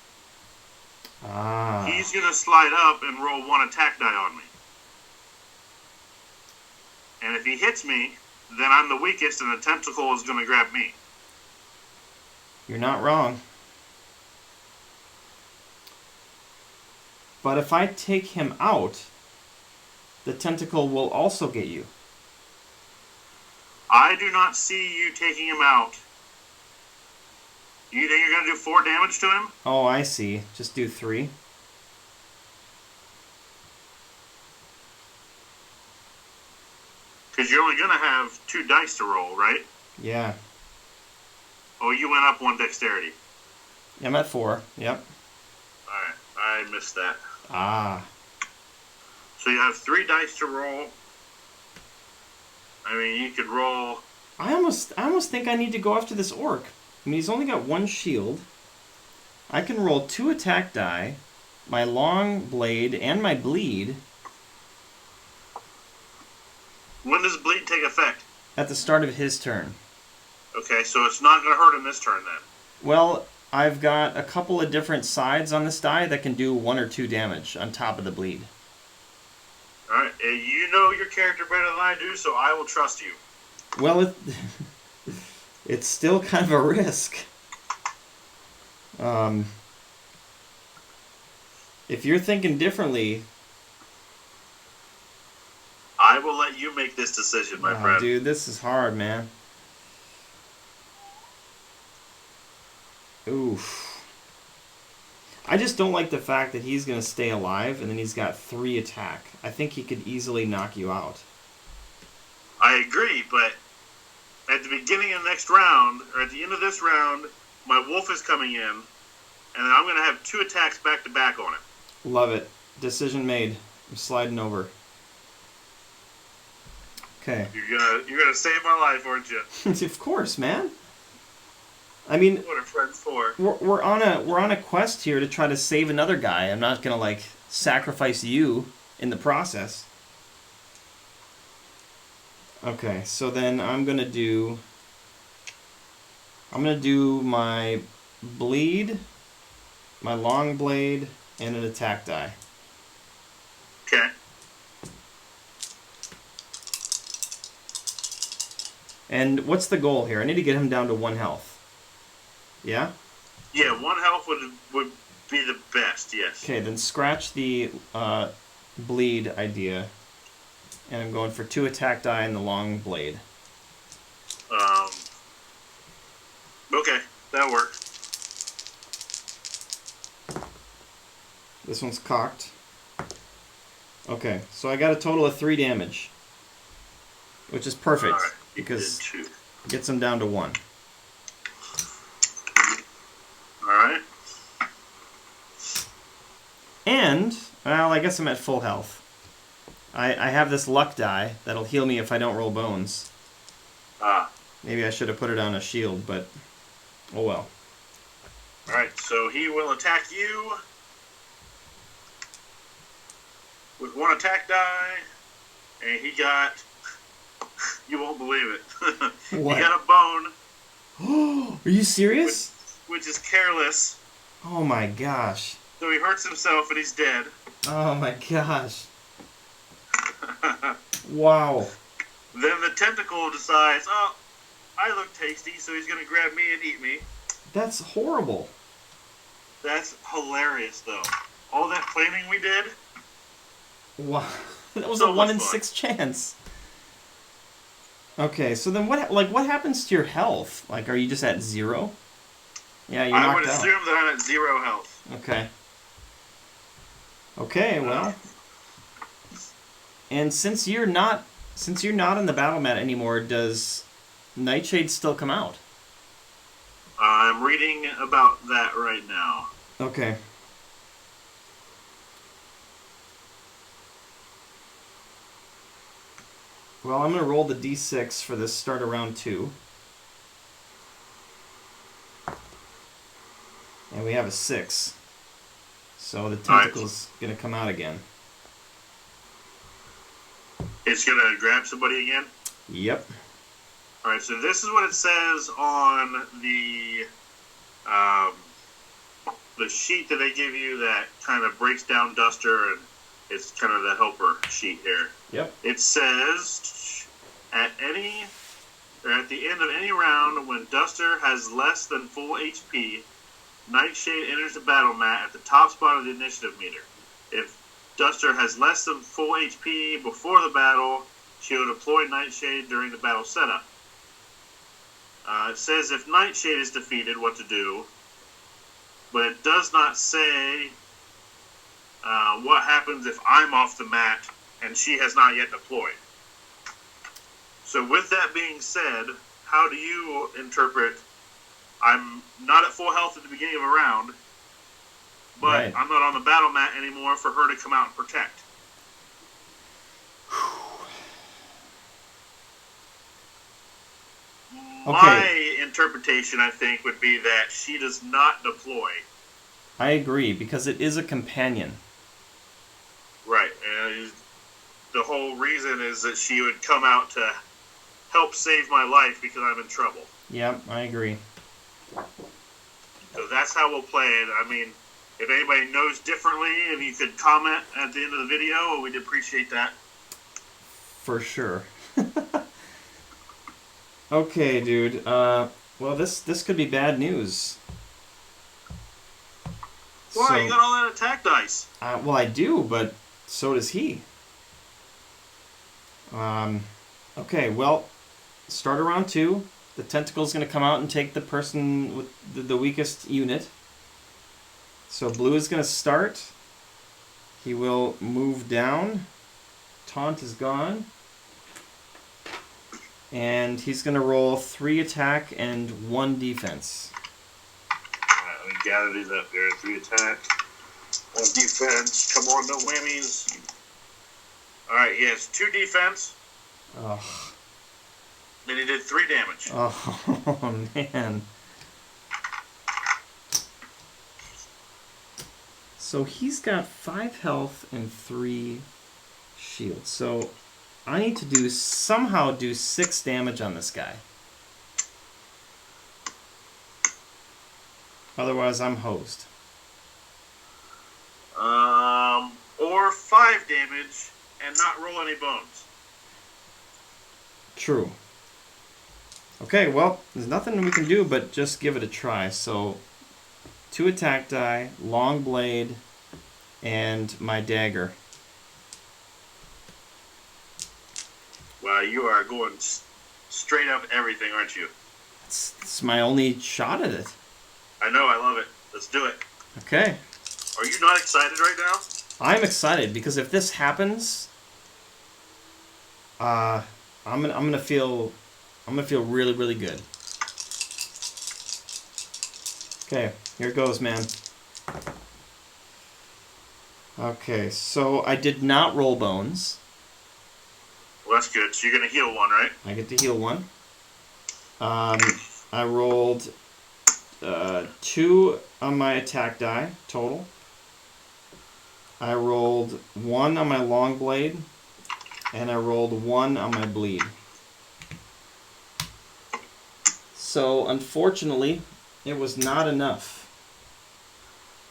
he's going to slide up and roll 1 attack die on me. And if he hits me, then I'm the weakest and the tentacle is going to grab me. You're not wrong. But if I take him out, the tentacle will also get you. I do not see you taking him out. You think you're going to do 4 damage to him? Oh, I see. Just do 3. Because you're only going to have 2 dice to roll, right? Yeah. Oh, you went up 1 dexterity. I'm at 4. Yep. Alright, I missed that. Ah. So you have 3 dice to roll. I mean, you could roll... I almost think I need to go after this orc. I mean, he's only got 1 shield. I can roll 2 attack die, my long blade, and my bleed. When does bleed take effect? At the start of his turn. Okay, so it's not going to hurt him this turn then. Well, I've got a couple of different sides on this die that can do 1 or 2 damage on top of the bleed. Alright, you know your character better than I do, so I will trust you. Well, it's still kind of a risk. If you're thinking differently... I will let you make this decision, my friend. Dude, this is hard, man. Oof. I just don't like the fact that he's going to stay alive and then he's got 3 attack. I think he could easily knock you out. I agree, but at the beginning of the next round, or at the end of this round, my wolf is coming in, and then I'm going to have 2 attacks back to back on him. Love it. Decision made. I'm sliding over. Okay. You're gonna save my life, aren't you? Of course, man. I mean, What are friends for? we're on a quest here to try to save another guy. I'm not gonna like sacrifice you in the process. Okay, so then I'm gonna do my bleed, my long blade, and an attack die. Okay. And what's the goal here? I need to get him down to 1 health. Yeah? Yeah, 1 health would be the best, yes. Okay, then scratch the bleed idea. And I'm going for 2 attack die and the long blade. Okay, that'll work. This one's cocked. Okay, so I got a total of 3 damage. Which is perfect, right, because it gets him down to 1. Alright. And, well, I guess I'm at full health. I have this luck die that'll heal me if I don't roll bones. Maybe I should have put it on a shield, but oh well. Alright, so he will attack you with 1 attack die, and he got, you won't believe it, What? he got a bone. Are you serious? Which is careless. Oh my gosh. So he hurts himself and he's dead. Oh my gosh. Wow. Then the tentacle decides, oh, I look tasty, so he's going to grab me and eat me. That's horrible. That's hilarious, though. All that planning we did. Wow. That was So a 1 in much fun. 6 chance. Okay, so then what happens to your health? Like, are you just at 0? Yeah, you're I knocked would out. assume that I'm at 0 health. Okay. Okay, well. And since you're not in the battle mat anymore, does Nightshade still come out? I'm reading about that right now. Okay. Well, I'm going to roll the d6 for this start of round 2. And we have a 6. So the tentacle's going to come out again. It's going to grab somebody again? Yep. Alright, so this is what it says on the sheet that they give you that kind of breaks down Duster, and it's kind of the helper sheet here. Yep. It says, at the end of any round, when Duster has less than full HP, Nightshade enters the battle mat at the top spot of the initiative meter. If Duster has less than full HP before the battle, she will deploy Nightshade during the battle setup. It says if Nightshade is defeated, what to do, but it does not say what happens if I'm off the mat and she has not yet deployed. So with that being said, how do you interpret, I'm not at full health at the beginning of a round, but Right. I'm not on the battle mat anymore for her to come out and protect? My interpretation, I think, would be that she does not deploy. I agree, because it is a companion. Right. And the whole reason is that she would come out to help save my life because I'm in trouble. Yep, I agree. So that's how we'll play it. I mean, if anybody knows differently, if you could comment at the end of the video, we'd appreciate that. For sure. Okay, dude. Well, this could be bad news. Why? So, You got all that attack dice. well, I do, but so does he. Okay, well, start of round 2. The tentacle's going to come out and take the person with the weakest unit. So blue is going to start. He will move down. Taunt is gone. And he's going to roll 3 attack and 1 defense. Alright, let me gather these up here. 3 attack, 1 defense. Come on, no whammies. Alright, he has 2 defense. Oh. And he did 3 damage. Oh, man. So he's got 5 health and 3 shields. So I need to somehow do 6 damage on this guy. Otherwise, I'm hosed. Or 5 damage and not roll any bones. True. Okay, well, there's nothing we can do but just give it a try. So, 2 attack die, long blade, and my dagger. Wow, you are going straight up everything, aren't you? It's my only shot at it. I know, I love it. Let's do it. Okay. Are you not excited right now? I'm excited because if this happens, I'm gonna feel really, really good. Okay, here it goes, man. Okay, so I did not roll bones. Well, that's good. So you're gonna heal 1, right? I get to heal 1. I rolled 2 on my attack die total. I rolled 1 on my long blade, and I rolled 1 on my bleed. So, unfortunately, it was not enough.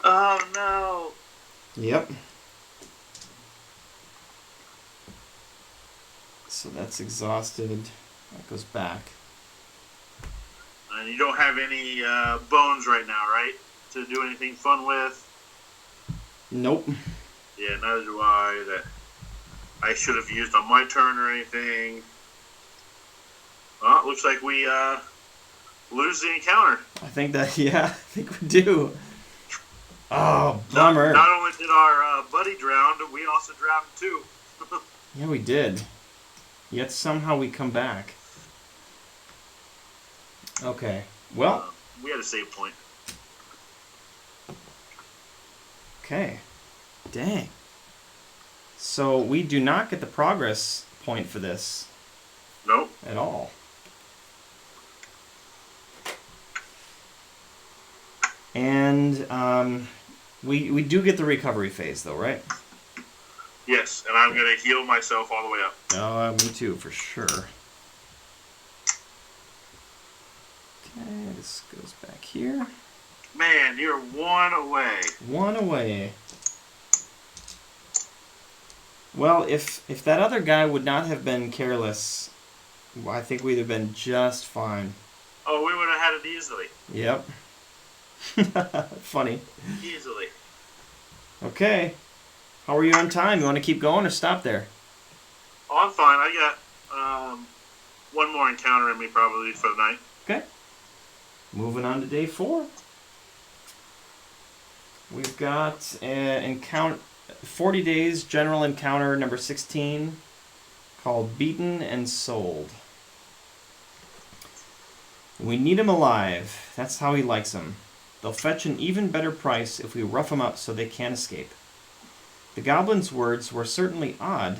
Oh, no. Yep. So that's exhausted. That goes back. And you don't have any bones right now, right? To do anything fun with? Nope. Yeah, neither do I. That I should have used on my turn or anything. Well, it looks like we lose the encounter. I think we do. Oh, bummer. Not only did our buddy drown, we also drowned too. Yeah, we did. Yet somehow we come back. Okay. Well. We had a save point. Okay. Dang. So we do not get the progress point for this. Nope. At all. And we do get the recovery phase, though, right? Yes, and I'm going to heal myself all the way up. Oh, me too, for sure. Okay, this goes back here. Man, you're 1 away. 1 away. Well, if that other guy would not have been careless, I think we'd have been just fine. Oh, we would have had it easily. Yep. Funny. Easily. Okay. How are you on time? You want to keep going or stop there? Oh, I'm fine. I got 1 more encounter in me probably for the night. Okay. Moving on to day 4. We've got 40 days general encounter number 16 called Beaten and Sold. We need him alive. That's how he likes them. They'll fetch an even better price if we rough them up so they can't escape. The goblins' words were certainly odd.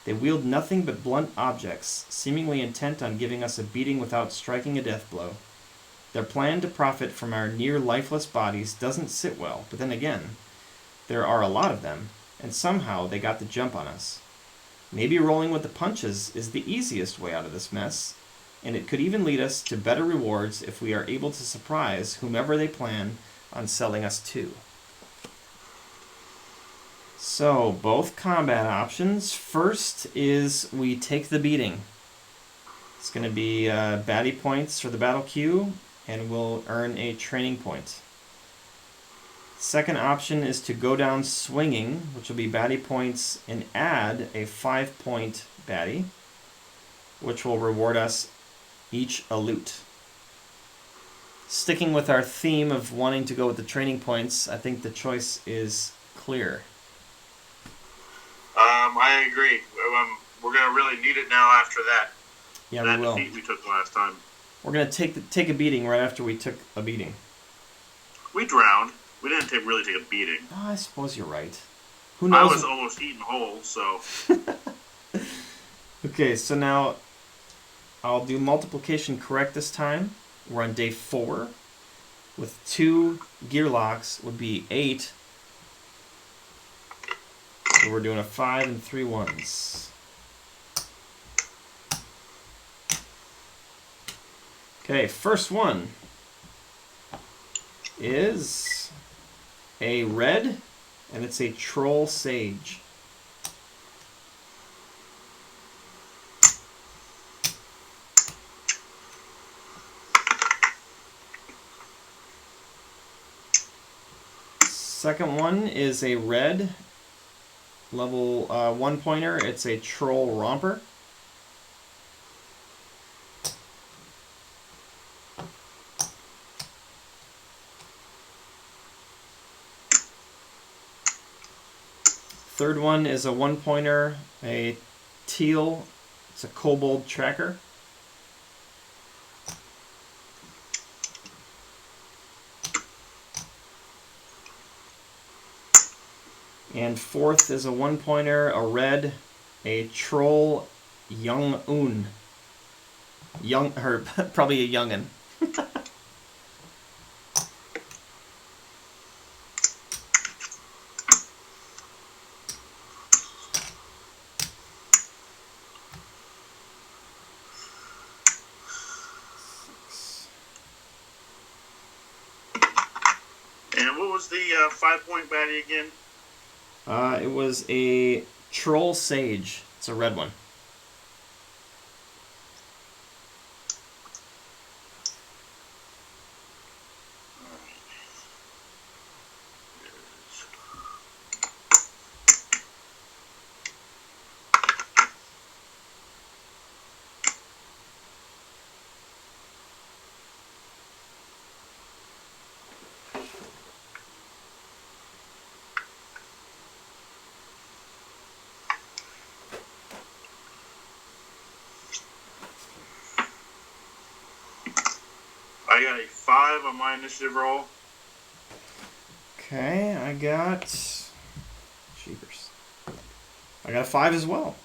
They wield nothing but blunt objects, seemingly intent on giving us a beating without striking a death blow. Their plan to profit from our near-lifeless bodies doesn't sit well, but then again, there are a lot of them, and somehow they got the jump on us. Maybe rolling with the punches is the easiest way out of this mess, and it could even lead us to better rewards if we are able to surprise whomever they plan on selling us to. So, both combat options. First is we take the beating. It's going to be baddie points for the battle queue, and we'll earn a training point. Second option is to go down swinging, which will be baddie points, and add a 5-point baddie, which will reward us each a loot. Sticking with our theme of wanting to go with the training points, I think the choice is clear. I agree. We're going to really need it now after that. Yeah, that we will. defeat we took last time. We're going to take a beating right after we took a beating. We drowned. We didn't really take a beating. Oh, I suppose you're right. Who knows? I was almost eaten whole, so... Okay, so now I'll do multiplication correct this time. We're on day 4. With 2 gear locks would be 8. So we're doing a 5 and 3 ones. Okay, first one is a red, and it's a troll sage. Second one is a red, level 1 pointer. It's a troll romper. Third one is a 1 pointer, a teal. It's a kobold tracker. And fourth is a 1 pointer, a red, a troll young un. Young, or probably a youngin. And what was the 5-point baddie again? It was a troll sage. It's a red one. I got a 5 on my initiative roll. Okay, I got... Jeepers. I got a 5 as well.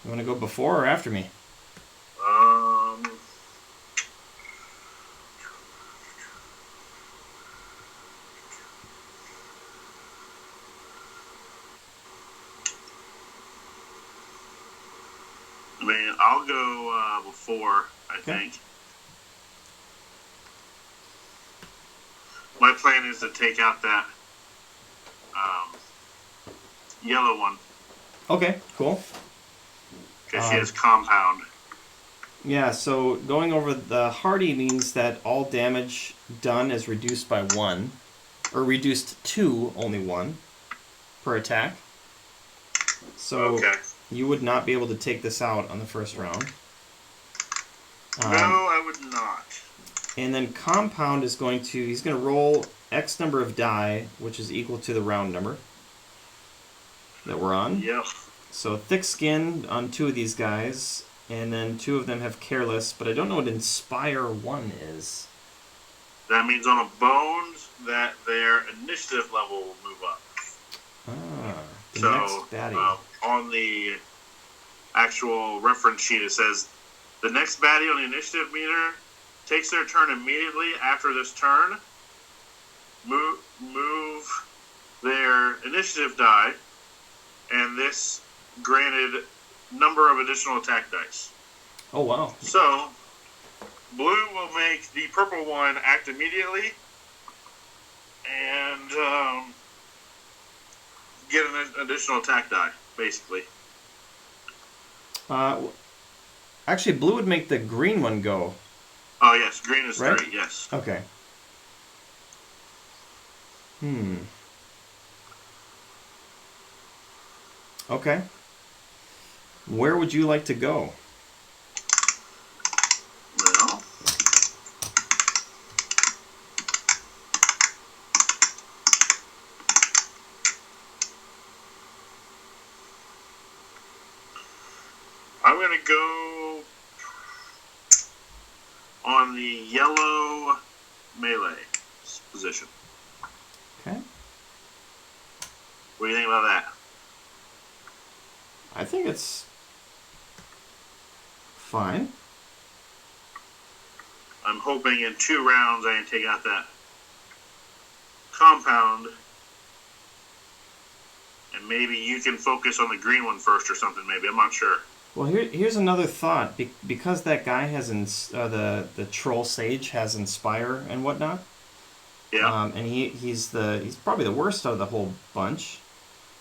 You want to go before or after me? I mean, I'll go before, I think. My plan is to take out that yellow one. Okay, cool. Because she has compound. Yeah, so going over the hardy means that all damage done is reduced by 1. Or reduced to only 1 per attack. So you would not be able to take this out on the first round. No, I would not. And then compound is going to... He's going to roll X number of die, which is equal to the round number that we're on. Yep. So thick skin on 2 of these guys, and then 2 of them have careless, but I don't know what inspire 1 is. That means on a bones that their initiative level will move up. The next baddie. On the actual reference sheet it says, the next baddie on the initiative meter takes their turn immediately after this turn. Move their initiative die, and this granted number of additional attack dice. Oh, wow. So, blue will make the purple one act immediately, and get an additional attack die, basically. Actually, blue would make the green one go. Oh, yes. Green is right? 3, yes. Okay. Okay. Where would you like to go? Well, I'm going to go on the yellow melee position. Okay. What do you think about that? I think it's fine. I'm hoping in 2 rounds I can take out that compound. And maybe you can focus on the green one first or something, maybe. I'm not sure. Well, here's another thought. Because that guy has the troll sage has inspire and whatnot. Yeah. And he's probably the worst out of the whole bunch.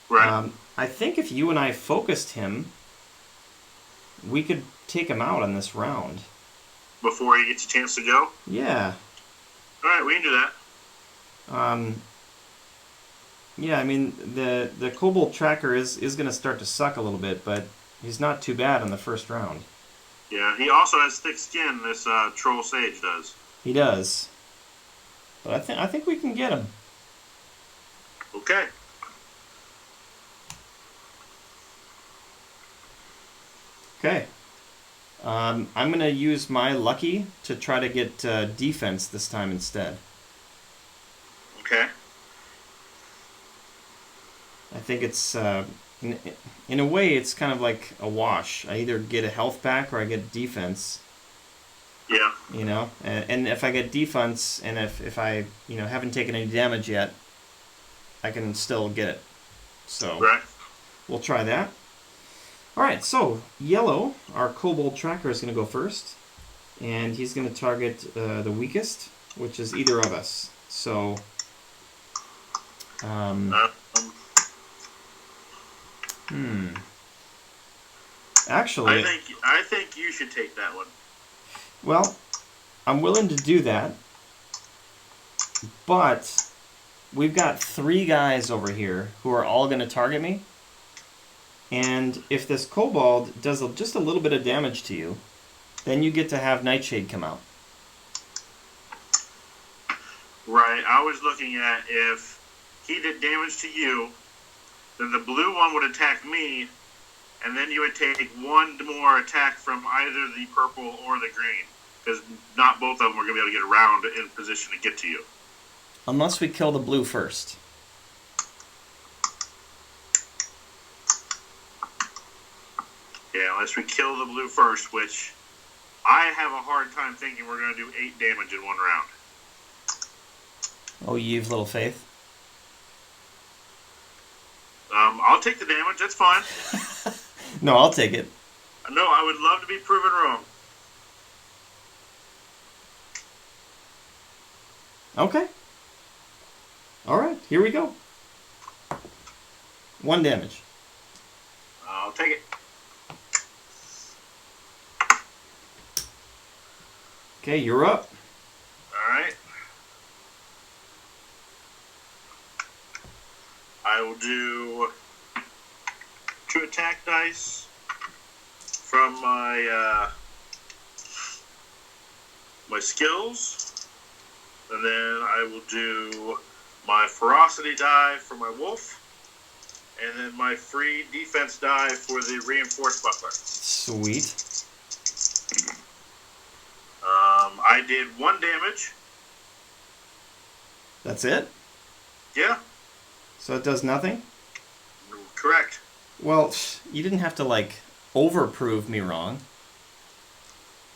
Right. I think if you and I focused him, we could take him out on this round. Before he gets a chance to go? Yeah. All right, we can do that. Yeah, I mean, the Kobold Tracker is going to start to suck a little bit, but he's not too bad in the first round. Yeah, he also has thick skin, this Troll Sage does. He does. But I think we can get him. Okay. Okay. I'm going to use my lucky to try to get defense this time instead. Okay. I think it's, in a way, it's kind of like a wash. I either get a health back or I get defense. Yeah. You know? And if I get defense, and if I, haven't taken any damage yet, I can still get it. So, right. We'll try that. Alright, so, yellow, our Kobold Tracker is going to go first. And he's going to target the weakest, which is either of us. So, Actually, I think you should take that one. Well, I'm willing to do that, but we've got 3 guys over here who are all going to target me. And if this kobold does just a little bit of damage to you, then you get to have Nightshade come out. Right. I was looking at if he did damage to you, then the blue one would attack me, and then you would take 1 more attack from either the purple or the green, because not both of them are going to be able to get around in position to get to you. Unless we kill the blue first. Yeah, unless we kill the blue first, which I have a hard time thinking we're going to do 8 damage in 1 round. Oh, you've little faith. I'll take the damage, that's fine. No, I'll take it. No, I would love to be proven wrong. Okay. Alright, here we go. 1 damage. I'll take it. Okay, you're up. Alright. I will do 2 attack dice from my my skills, and then I will do my ferocity die for my wolf, and then my free defense die for the reinforced buckler. Sweet. I did 1 damage. That's it? Yeah. So it does nothing? Correct. Well, you didn't have to, overprove me wrong.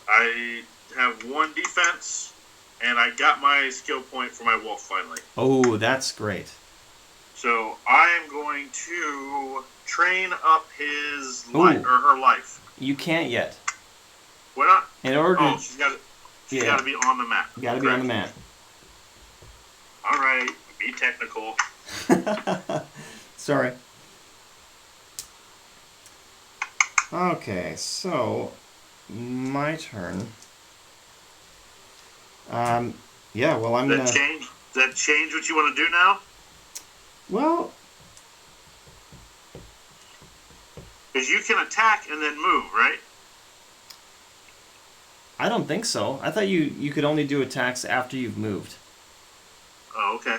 I have 1 defense, and I got my skill point for my wolf finally. Oh, that's great. So I am going to train up his life, or her life. You can't yet. Why not? In order to... she's got to be on the map. Got to be on the map. All right, be technical. Sorry. Okay, so my turn. Yeah, well, I'm gonna... Does that change what you want to do now? Well... Because you can attack and then move, right? I don't think so. I thought you could only do attacks after you've moved. Oh, okay.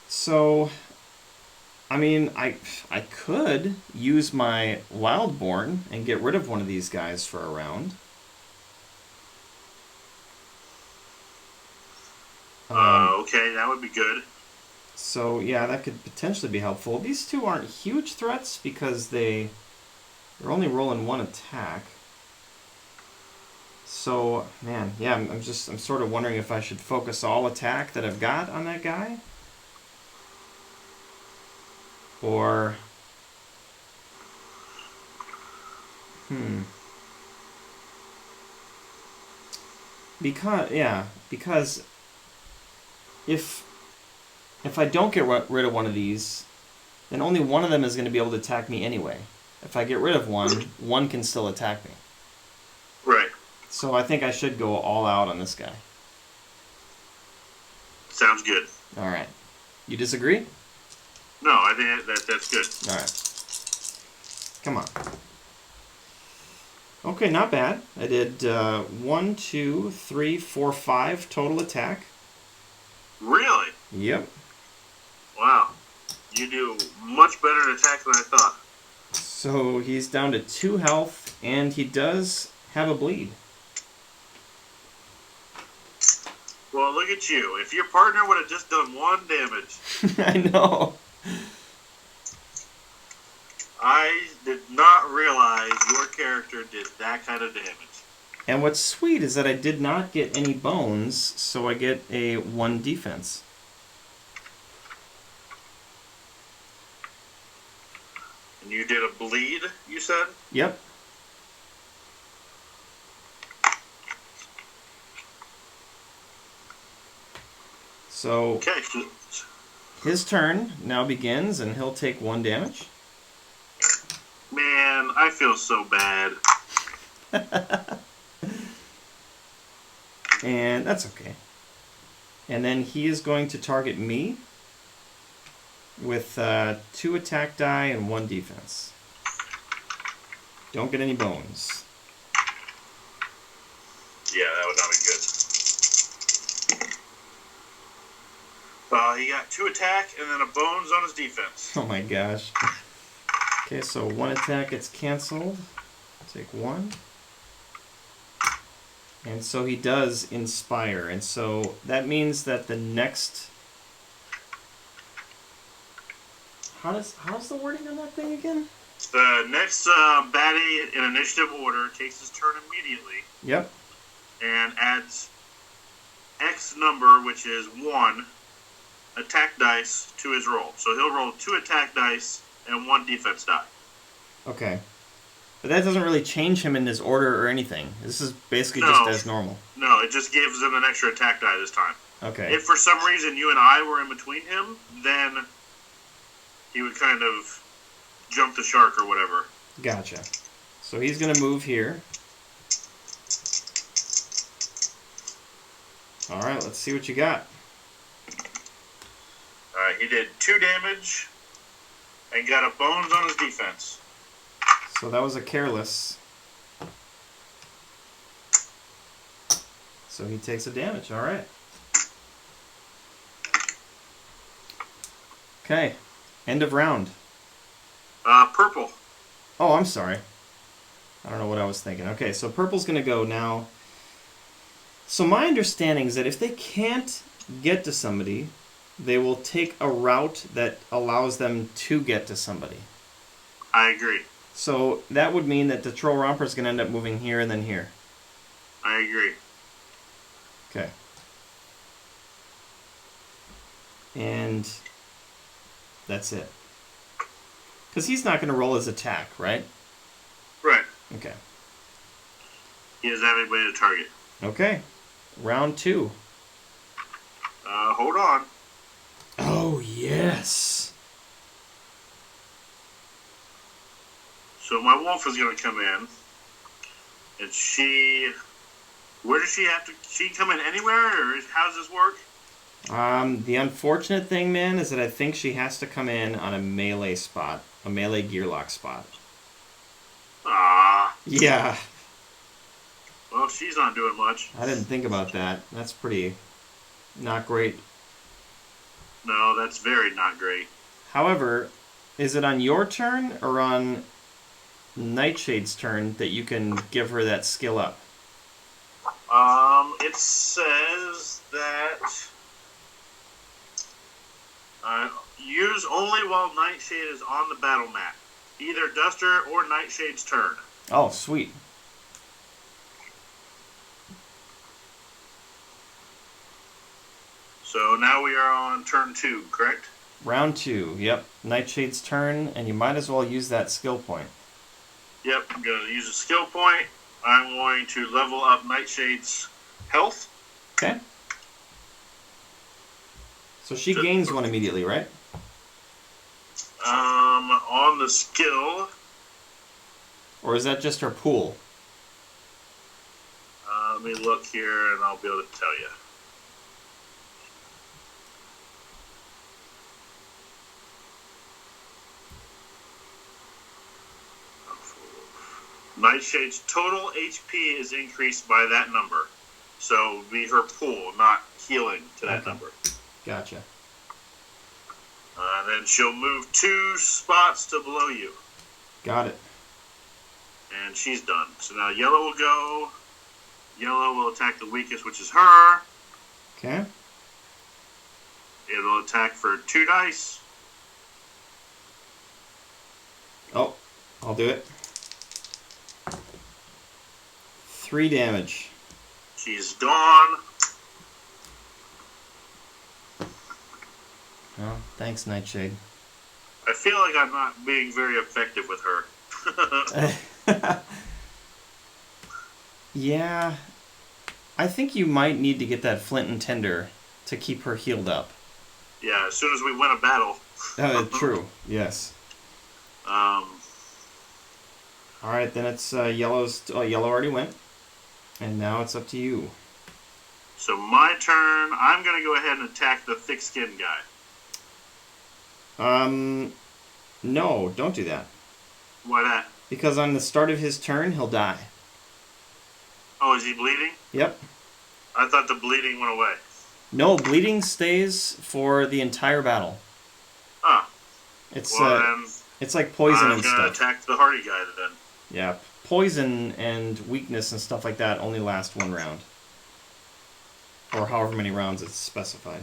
So, I mean, I could use my Wildborn and get rid of one of these guys for a round. Okay, that would be good. So, yeah, that could potentially be helpful. These two aren't huge threats because they're only rolling one attack. So, man, yeah, I'm sort of wondering if I should focus all attack that I've got on that guy. Or... Because if I don't get rid of one of these, then only one of them is going to be able to attack me anyway. If I get rid of one can still attack me. Right. So I think I should go all out on this guy. Sounds good. All right. You disagree? No, I think that's good. All right. Come on. Okay, not bad. I did 1, 2, 3, 4, 5 total attack. Really? Yep. Wow. You do much better at attack than I thought. So he's down to 2 health, and he does have a bleed. Well, look at you. If your partner would have just done 1 damage. I know. I did not realize your character did that kind of damage. And what's sweet is that I did not get any bones, so I get a 1 defense. And you did a bleed, you said? Yep. So okay. His turn now begins, and he'll take 1 damage. Man, I feel so bad. And that's okay. And then he is going to target me with 2 attack die and 1 defense. Don't get any bones. Yeah, that would not be good. He got 2 attack and then a bones on his defense. Oh my gosh. Okay, so 1 attack gets canceled. Take 1. And so he does inspire. And so that means that the next... How's the wording on that thing again? The next baddie in initiative order takes his turn immediately. Yep. And adds X number, which is 1, attack dice to his roll. So he'll roll 2 attack dice and 1 defense die. Okay. But that doesn't really change him in his order or anything. This is basically just as normal. No, it just gives him an extra attack die this time. Okay. If for some reason you and I were in between him, then he would kind of jump the shark or whatever. Gotcha. So he's going to move here. Alright, let's see what you got. He did 2 damage and got a bones on his defense. So that was a careless. So he takes a damage. Alright. Okay. End of round. Purple. Oh, I'm sorry. I don't know what I was thinking. Okay, so purple's going to go now. So my understanding is that if they can't get to somebody, they will take a route that allows them to get to somebody. I agree. So that would mean that the Troll Romper is going to end up moving here and then here. I agree. Okay. And that's it. Because he's not going to roll his attack, right? Right. Okay. He doesn't have anybody to target. Okay. Round 2. Hold on. Oh, yes. So my wolf is going to come in. And she... Where does she have to... She come in anywhere, or how does this work? The unfortunate thing, man, is that I think she has to come in on a melee spot. A melee gearlock spot. Ah. Yeah. Well, she's not doing much. I didn't think about that. That's pretty not great. No, that's very not great. However, is it on your turn or on Nightshade's turn that you can give her that skill up? It says that... Use only while Nightshade is on the battle mat. Either Duster or Nightshade's turn. Oh, sweet. So now we are on turn 2, correct? Round 2, yep. Nightshade's turn, and you might as well use that skill point. Yep, I'm going to use a skill point. I'm going to level up Nightshade's health. Okay. So she gains one immediately, right? On the skill. Or is that just her pool? Let me look here and I'll be able to tell you. Nightshade's total HP is increased by that number. So it would be her pool, not healing to that number. Gotcha. Then she'll move 2 spots to below you. Got it. And she's done. So now yellow will go. Yellow will attack the weakest, which is her. Okay. It'll attack for 2 dice. Oh, I'll do it. 3 damage. She's gone. Oh, thanks, Nightshade. I feel like I'm not being very effective with her. Yeah. I think you might need to get that flint and tinder to keep her healed up. Yeah, as soon as we win a battle. True, yes. Alright, then it's yellow's... Oh, yellow already went. And now it's up to you. So my turn, I'm going to go ahead and attack the thick-skinned guy. No, don't do that. Why that? Because on the start of his turn, he'll die. Oh, is he bleeding? Yep. I thought the bleeding went away. No, bleeding stays for the entire battle. Ah. It's then it's like poison and I'm going to stuff. attack the hardy guy then. Yeah, poison and weakness and stuff like that only last 1 round. Or however many rounds it's specified.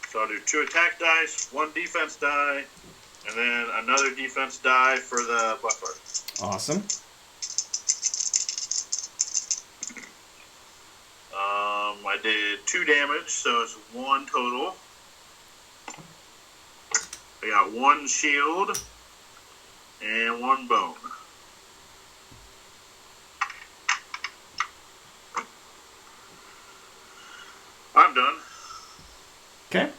So I'll do 2 attack dice, 1 defense die, and then another defense die for the black card. Awesome. I did 2 damage, so it's 1 total. I got 1 shield and 1 bone. I'm done. Okay.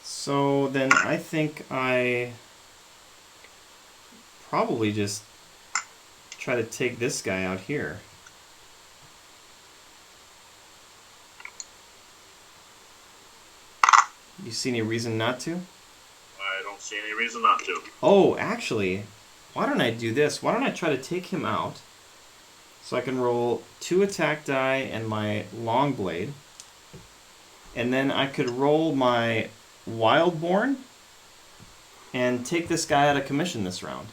So then I think I probably just try to take this guy out here. You see any reason not to? I don't see any reason not to. Oh, actually, why don't I do this? Why don't I try to take him out so I can roll 2 attack die and my long blade. And then I could roll my Wildborn and take this guy out of commission this round.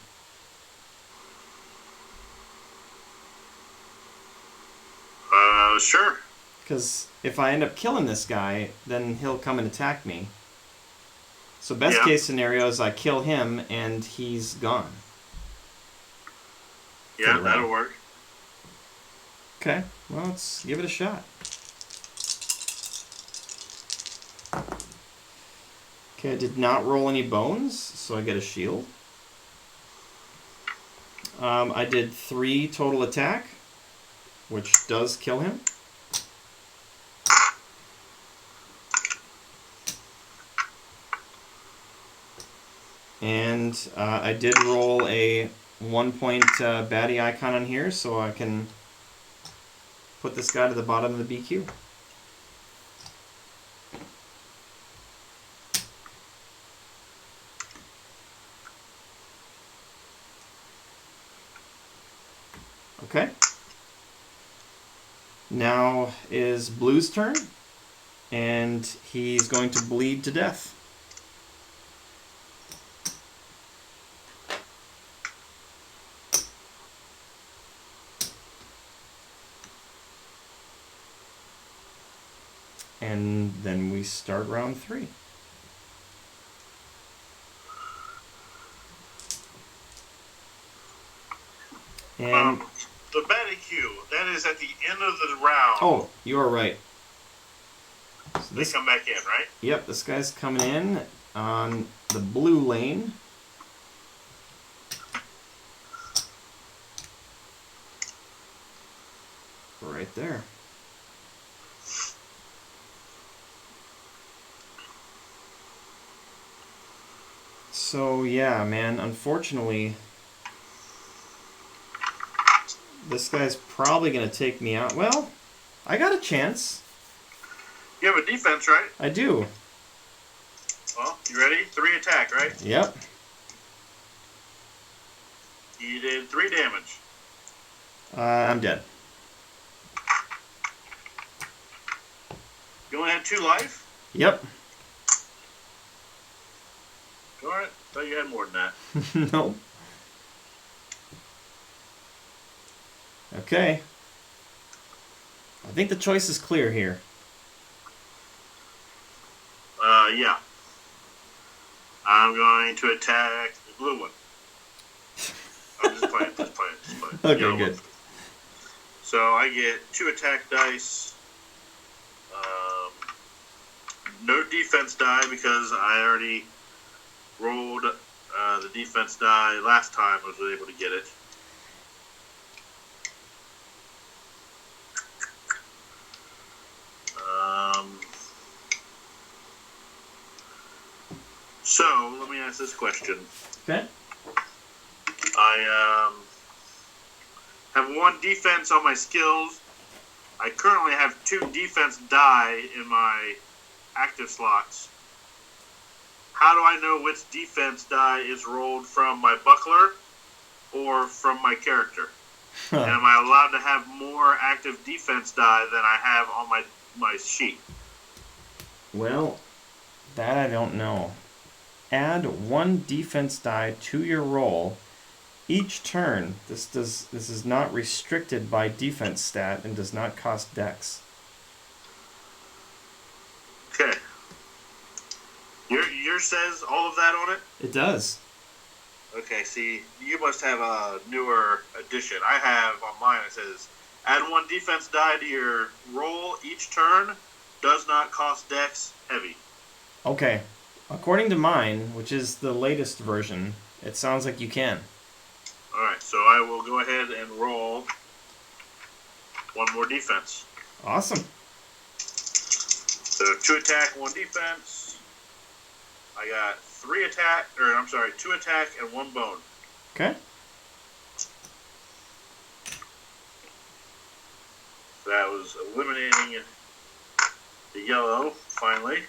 Sure. Because if I end up killing this guy, then he'll come and attack me. So best case scenario is I kill him and he's gone. Yeah, that'll work. Okay, well, let's give it a shot. Okay, I did not roll any bones, so I get a shield. I did 3 total attack, which does kill him. And I did roll a 1-point baddie icon on here, so I can put this guy to the bottom of the BQ. Okay. Now is Blue's turn, and he's going to bleed to death. And then we start round 3. And the batting queue, that is at the end of the round. oh, you are right. So they come back in, right? Yep, this guy's coming in on the blue lane. Right there. So yeah, man, unfortunately, this guy's probably going to take me out. Well, I got a chance. You have a defense, right? I do. Well, you ready? 3 attack, right? Yep. You did 3 damage. I'm dead. You only had 2 life? Yep. Alright, thought you had more than that. Nope. Okay. I think the choice is clear here. Yeah. I'm going to attack the blue one. I'm just playing. Okay, Yellow good. one. So I get 2 attack dice. No defense die because I already rolled the defense die last time I was able to get it. So, let me ask this question. Okay. I have 1 defense on my skills. I currently have 2 defense die in my active slots. How do I know which defense die is rolled from my buckler or from my character? And am I allowed to have more active defense die than I have on my sheet? Well, that I don't know. Add 1 defense die to your roll each turn. This is not restricted by defense stat and does not cost dex. Okay. Yours says all of that on it? It does. Okay, see, you must have a newer edition. I have on mine, it says, add 1 defense die to your roll each turn, does not cost dex, heavy. Okay. According to mine, which is the latest version, it sounds like you can. Alright, so I will go ahead and roll 1 more defense. Awesome. So 2 attack, 1 defense. I got 2 attack and 1 bone. Okay. So that was eliminating the yellow, finally.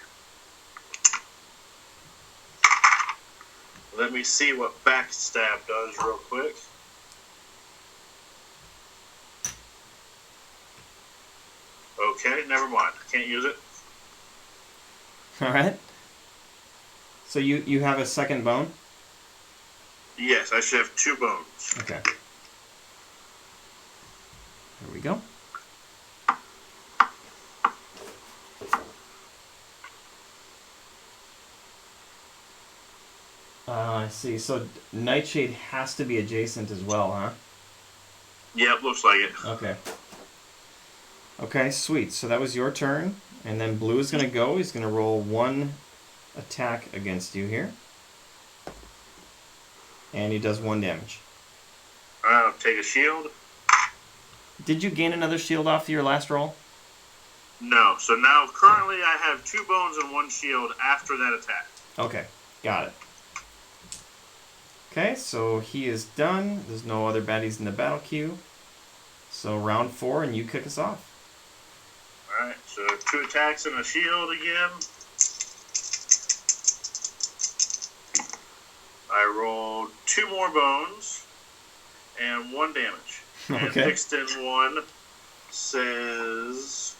Let me see what backstab does real quick. Okay, never mind. Can't use it. Alright. So you have a second bone? Yes, I should have 2 bones. Okay. There we go. I see. So Nightshade has to be adjacent as well, huh? Yep, looks like it. Okay. Okay, sweet. So that was your turn. And then Blue is going to go. He's going to roll 1 attack against you here. And he does 1 damage. I'll take a shield. Did you gain another shield off your last roll? No. So now, currently, I have 2 bones and 1 shield after that attack. Okay, got it. Okay, so he is done. There's no other baddies in the battle queue. So round 4, and you kick us off. Alright, so 2 attacks and a shield again. I rolled 2 more bones and 1 damage. And Okay. Fixed in 1 says...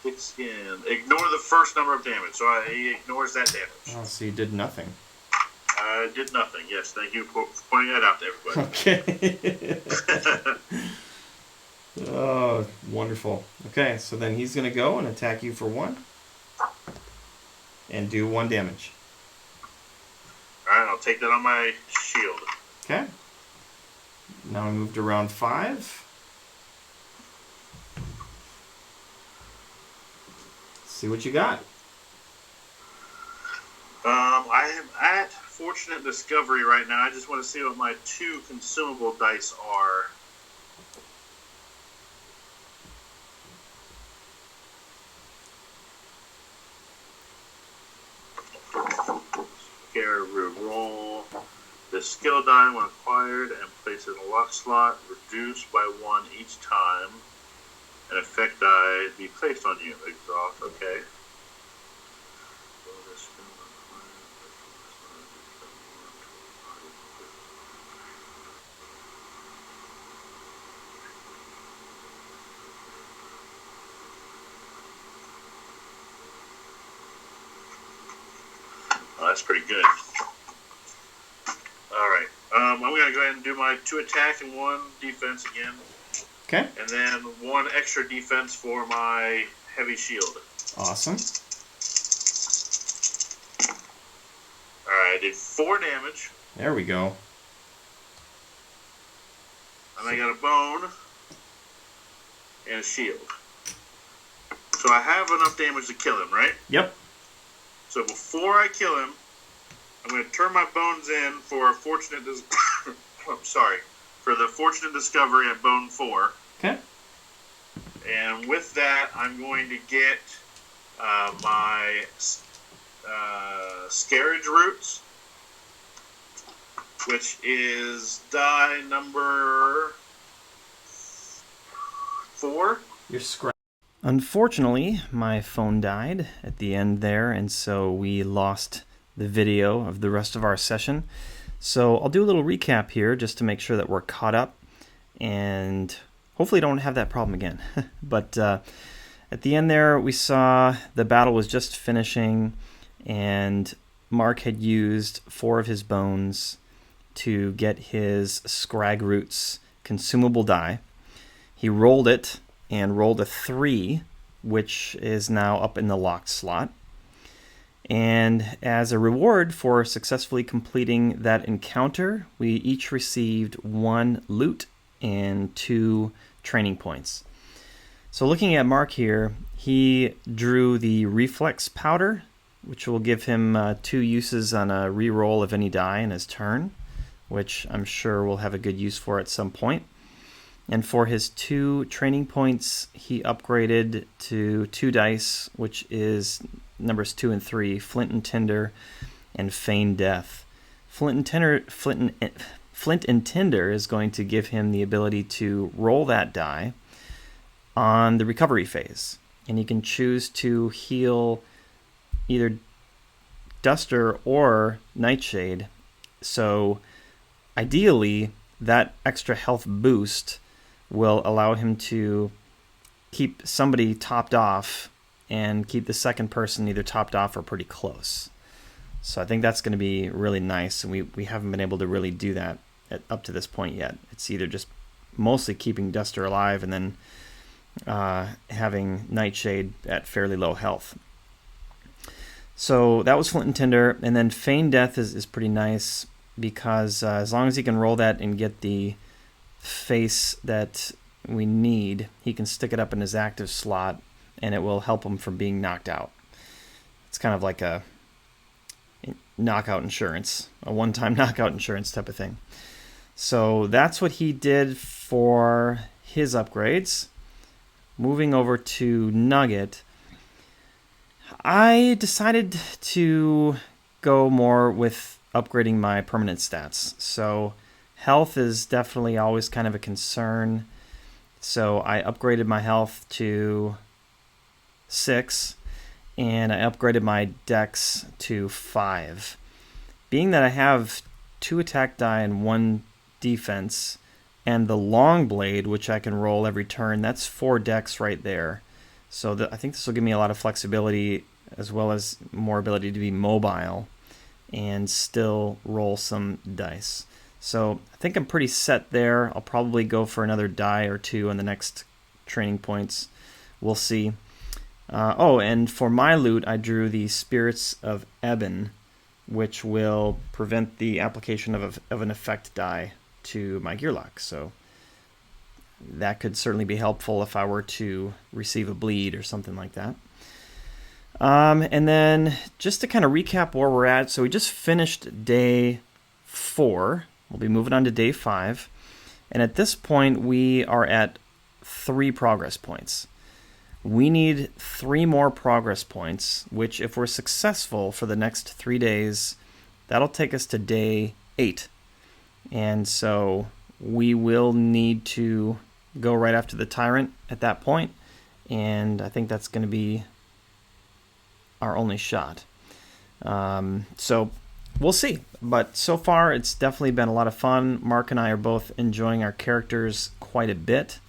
Thick skin. Ignore the first number of damage. So he ignores that damage. Oh, so you did nothing. I did nothing. Yes, thank you for pointing that out to everybody. Okay. Oh, wonderful. Okay, so then he's going to go and attack you for 1 and do 1 damage. Alright, I'll take that on my shield. Okay. Now we move to round 5. See what you got. I am at Fortunate Discovery right now. I just want to see what my 2 consumable dice are. Scare roll the skill die when acquired and place it in a lock slot, reduced by 1 each time. An effect die be placed on you. Exhaust, okay. Oh, that's pretty good. Alright. I'm going to go ahead and do my 2 attack and 1 defense again. Okay. And then 1 extra defense for my heavy shield. Awesome. Alright, I did 4 damage. There we go. And I got a bone and a shield. So I have enough damage to kill him, right? Yep. So before I kill him, I'm going to turn my bones in for a fortunate... I'm sorry. For the Fortunate Discovery at Bone 4. Okay. And with that, I'm going to get my Scarage Roots, which is die number 4. You're scratched. Unfortunately, my phone died at the end there, and so we lost the video of the rest of our session. So I'll do a little recap here just to make sure that we're caught up and hopefully don't have that problem again. But at the end there, we saw the battle was just finishing, and Mark had used 4 of his bones to get his Scrag Roots consumable die. He rolled it and rolled a 3, which is now up in the locked slot. And as a reward for successfully completing that encounter, we each received 1 loot and 2 training points. So looking at Mark here, he drew the Reflex Powder, which will give him 2 uses on a reroll of any die in his turn, which I'm sure we'll have a good use for at some point. And for his 2 training points, he upgraded to 2 dice, which is numbers 2 and 3, Flint and Tinder and Feign Death. Flint and Tinder is going to give him the ability to roll that die on the recovery phase. And he can choose to heal either Duster or Nightshade. So ideally, that extra health boost will allow him to keep somebody topped off and keep the second person either topped off or pretty close. So I think that's going to be really nice, and we haven't been able to really do that up to this point yet. It's either just mostly keeping Duster alive and then having Nightshade at fairly low health. So that was Flint and Tinder, and then Feign Death is pretty nice because as long as he can roll that and get the face that we need, he can stick it up in his active slot, and it will help him from being knocked out. It's kind of like a knockout insurance, a one-time knockout insurance type of thing. So that's what he did for his upgrades. Moving over to Nugget, I decided to go more with upgrading my permanent stats. So health is definitely always kind of a concern. So I upgraded my health to 6, and I upgraded my dex to 5. Being that I have 2 attack die and 1 defense, and the long blade, which I can roll every turn, that's 4 dex right there. So I think this will give me a lot of flexibility as well as more ability to be mobile and still roll some dice. So I think I'm pretty set there. I'll probably go for another die or two on the next training points. We'll see. And for my loot, I drew the Spirits of Eben, which will prevent the application of an effect die to my gear lock. So that could certainly be helpful if I were to receive a bleed or something like that. And then just to kind of recap where we're at, so we just finished day 4. We'll be moving on to day 5. And at this point, we are at 3 progress points. We need 3 more progress points, which if we're successful for the next 3 days, that'll take us to day 8. And so we will need to go right after the Tyrant at that point, and I think that's going to be our only shot. So we'll see. But so far, it's definitely been a lot of fun. Mark and I are both enjoying our characters quite a bit.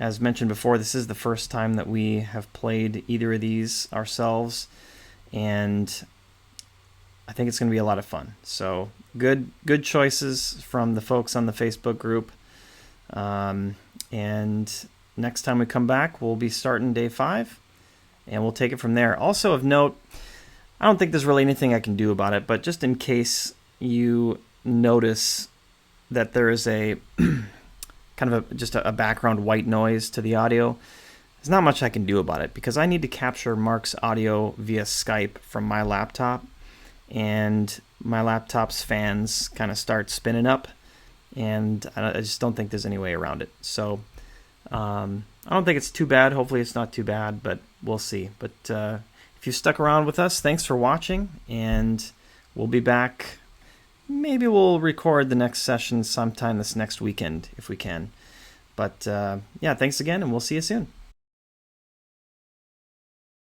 As mentioned before, this is the first time that we have played either of these ourselves, and I think it's going to be a lot of fun. So good choices from the folks on the Facebook group. And next time we come back, we'll be starting day 5, and we'll take it from there. Also of note, I don't think there's really anything I can do about it, but just in case you notice that there is a kind of just a background white noise to the audio, there's not much I can do about it because I need to capture Mark's audio via Skype from my laptop, and my laptop's fans kind of start spinning up, and I just don't think there's any way around it. So I don't think it's too bad. Hopefully it's not too bad, but we'll see. But if you stuck around with us, thanks for watching, and we'll be back. Maybe we'll record the next session sometime this next weekend if we can. But yeah, thanks again, and we'll see you soon.